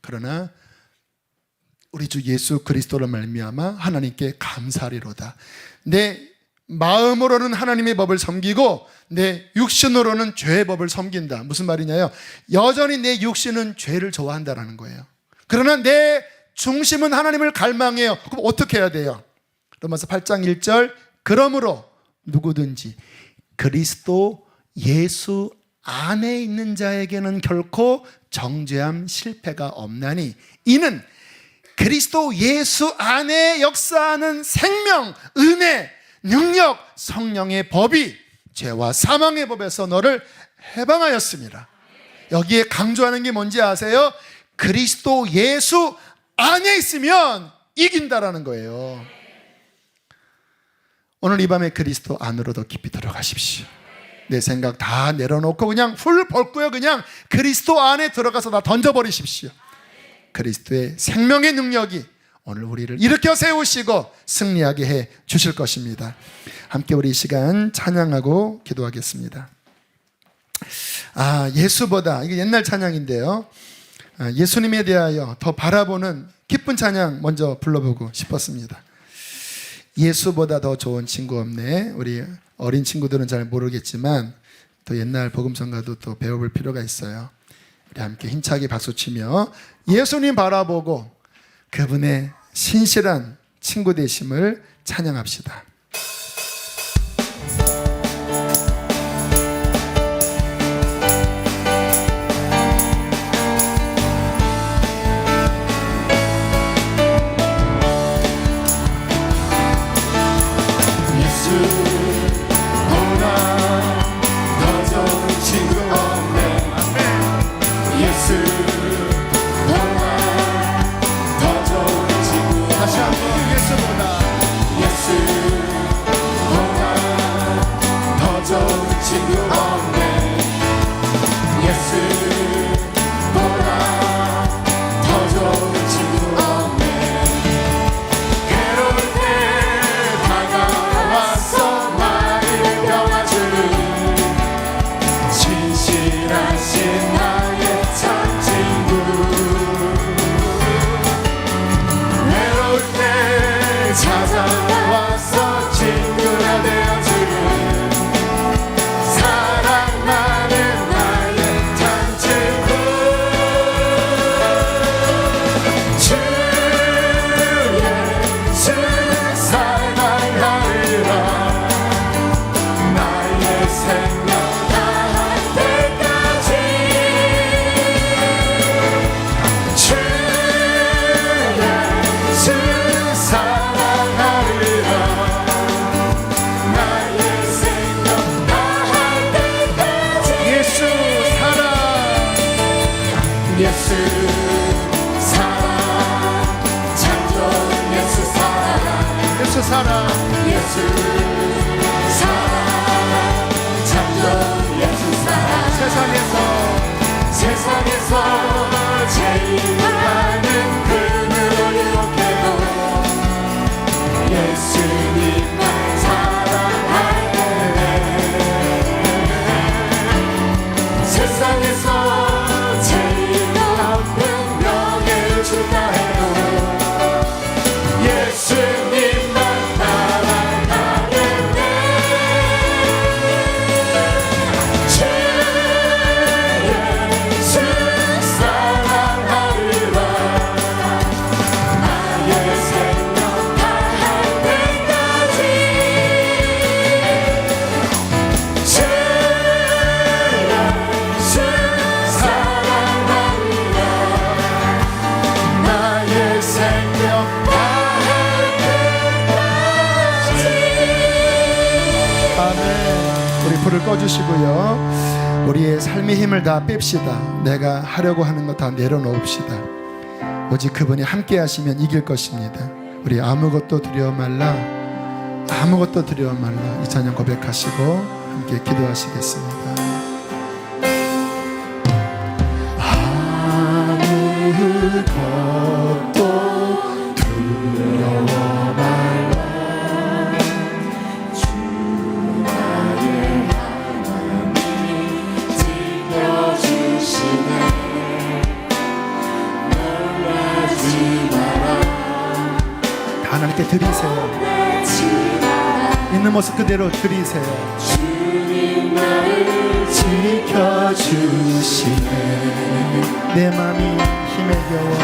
그러나 우리 주 예수 그리스도를 말미암아 하나님께 감사하리로다. 내 마음으로는 하나님의 법을 섬기고 내 육신으로는 죄의 법을 섬긴다. 무슨 말이냐요? 여전히 내 육신은 죄를 좋아한다는 거예요. 그러나 내 중심은 하나님을 갈망해요. 그럼 어떻게 해야 돼요? 로마서 8장 1절 그러므로 누구든지 그리스도 예수 안에 있는 자에게는 결코 정죄함 실패가 없나니 이는 그리스도 예수 안에 역사하는 생명, 은혜, 능력, 성령의 법이 죄와 사망의 법에서 너를 해방하였습니다. 여기에 강조하는 게 뭔지 아세요? 그리스도 예수 안에 있으면 이긴다라는 거예요. 오늘 이 밤에 그리스도 안으로 더 깊이 들어가십시오. 내 생각 다 내려놓고 그냥 훌 벗고요. 그냥 그리스도 안에 들어가서 다 던져버리십시오. 그리스도의 생명의 능력이 오늘 우리를 일으켜 세우시고 승리하게 해 주실 것입니다. 함께 우리 이 시간 찬양하고 기도하겠습니다. 예수보다, 이게 옛날 찬양인데요, 예수님에 대하여 더 바라보는 기쁜 찬양 먼저 불러보고 싶었습니다. 예수보다 더 좋은 친구 없네. 우리 어린 친구들은 잘 모르겠지만 또 옛날 복음성가도 또 배워볼 필요가 있어요. 우리 함께 힘차게 박수치며 예수님 바라보고 그분의 신실한 친구 되심을 찬양합시다. 예수보다 예수 사랑 창조 예수 사랑 예수 사랑 예수 사랑 창조 예수 사랑 세상에서 제일 많은 금을 이룩해도 예수님만 사랑할 때 세상에서 제일 높은 명예를 준다 해도 예수님만 따라가겠네. 주 예수 사랑하리라. 나의 생명 다할 때까지 주 예수 사랑하리라. 나의 생명 다할 때까지. 아멘. 우리 불을 꺼주시고요. 우리의 삶의 힘을 다 뺍시다. 내가 하려고 하는 거 다 내려놓읍시다. 오직 그분이 함께 하시면 이길 것입니다. 우리 아무것도 두려워 말라, 아무것도 두려워 말라, 이 찬양 고백하시고 함께 기도하시겠습니다. 아무것도 두려워 말라, 하나님께 드리세요. 있는 모습 그대로 드리세요. 주님 나를 지켜주시네. 내 맘이 힘에 겨워,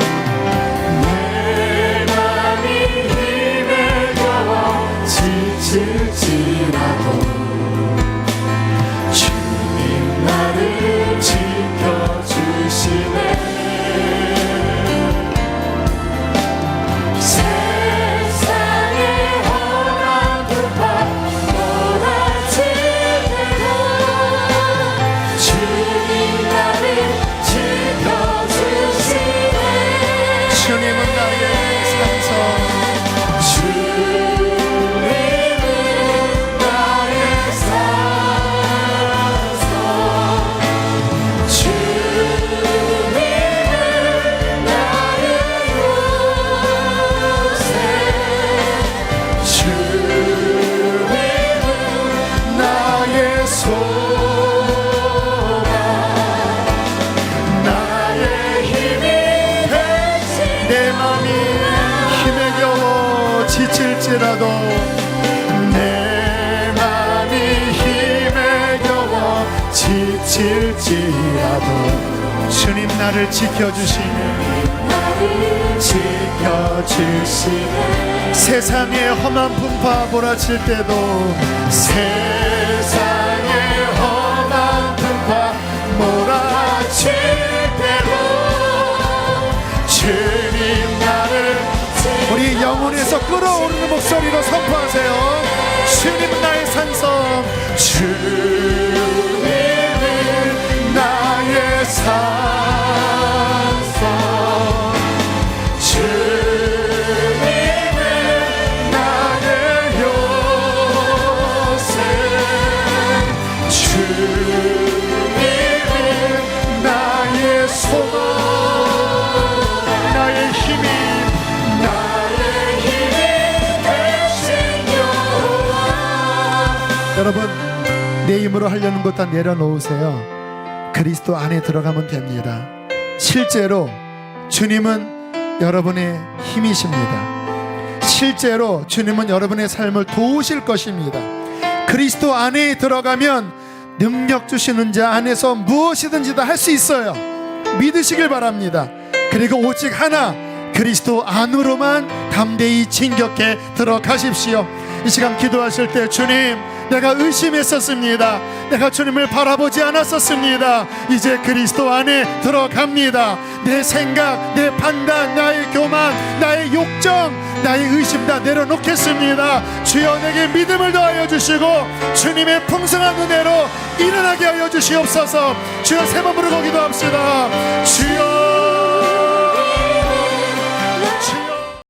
내 맘이 힘에 겨워 지칠지라도 주님 나를 지켜주시네. 세상의 험한 불파 몰아칠 때도 주님 나를 지켜주시네. 주님은 나의 산성, 주님은 나의 산성, 주님은 나의 요새, 주님은 나의 소망, 나의 힘이 되시. 내 맘이 힘에 겨워 지칠지라도, 내 맘이 힘에 겨워 지칠지라도 주님 나를 지켜주시네. 나를 지켜주시네. 세상의 험한 풍파 몰아칠 때도, 세상의 험한 풍파 몰아칠 때도 주님 나를 우리 영혼에서 끌어오르는 목소리로 선포하세요. 주님은 나의 산성, 주님은 나의 산성, 주님은 나의 요새, 주님은 나의 소망, 나의 힘이, 나의 힘이 되신 여호와. 여러분 내 힘으로 하려는 것 다 내려놓으세요. 그리스도 안에 들어가면 됩니다. 실제로 주님은 여러분의 힘이십니다. 실제로 주님은 여러분의 삶을 도우실 것입니다. 그리스도 안에 들어가면 능력 주시는 자 안에서 무엇이든지 다 할 수 있어요. 믿으시길 바랍니다. 그리고 오직 하나, 그리스도 안으로만 담대히 진격해 들어가십시오. 이 시간 기도하실 때 주님 내가 의심했었습니다. 내가 주님을 바라보지 않았었습니다. 이제 그리스도 안에 들어갑니다. 내 생각, 내 판단, 나의 교만, 나의 욕정, 나의 의심 다 내려놓겠습니다. 주여 내게 믿음을 더하여 주시고 주님의 풍성한 은혜로 일어나게 하여 주시옵소서. 주여 세 번 부르고 기도합시다. 주여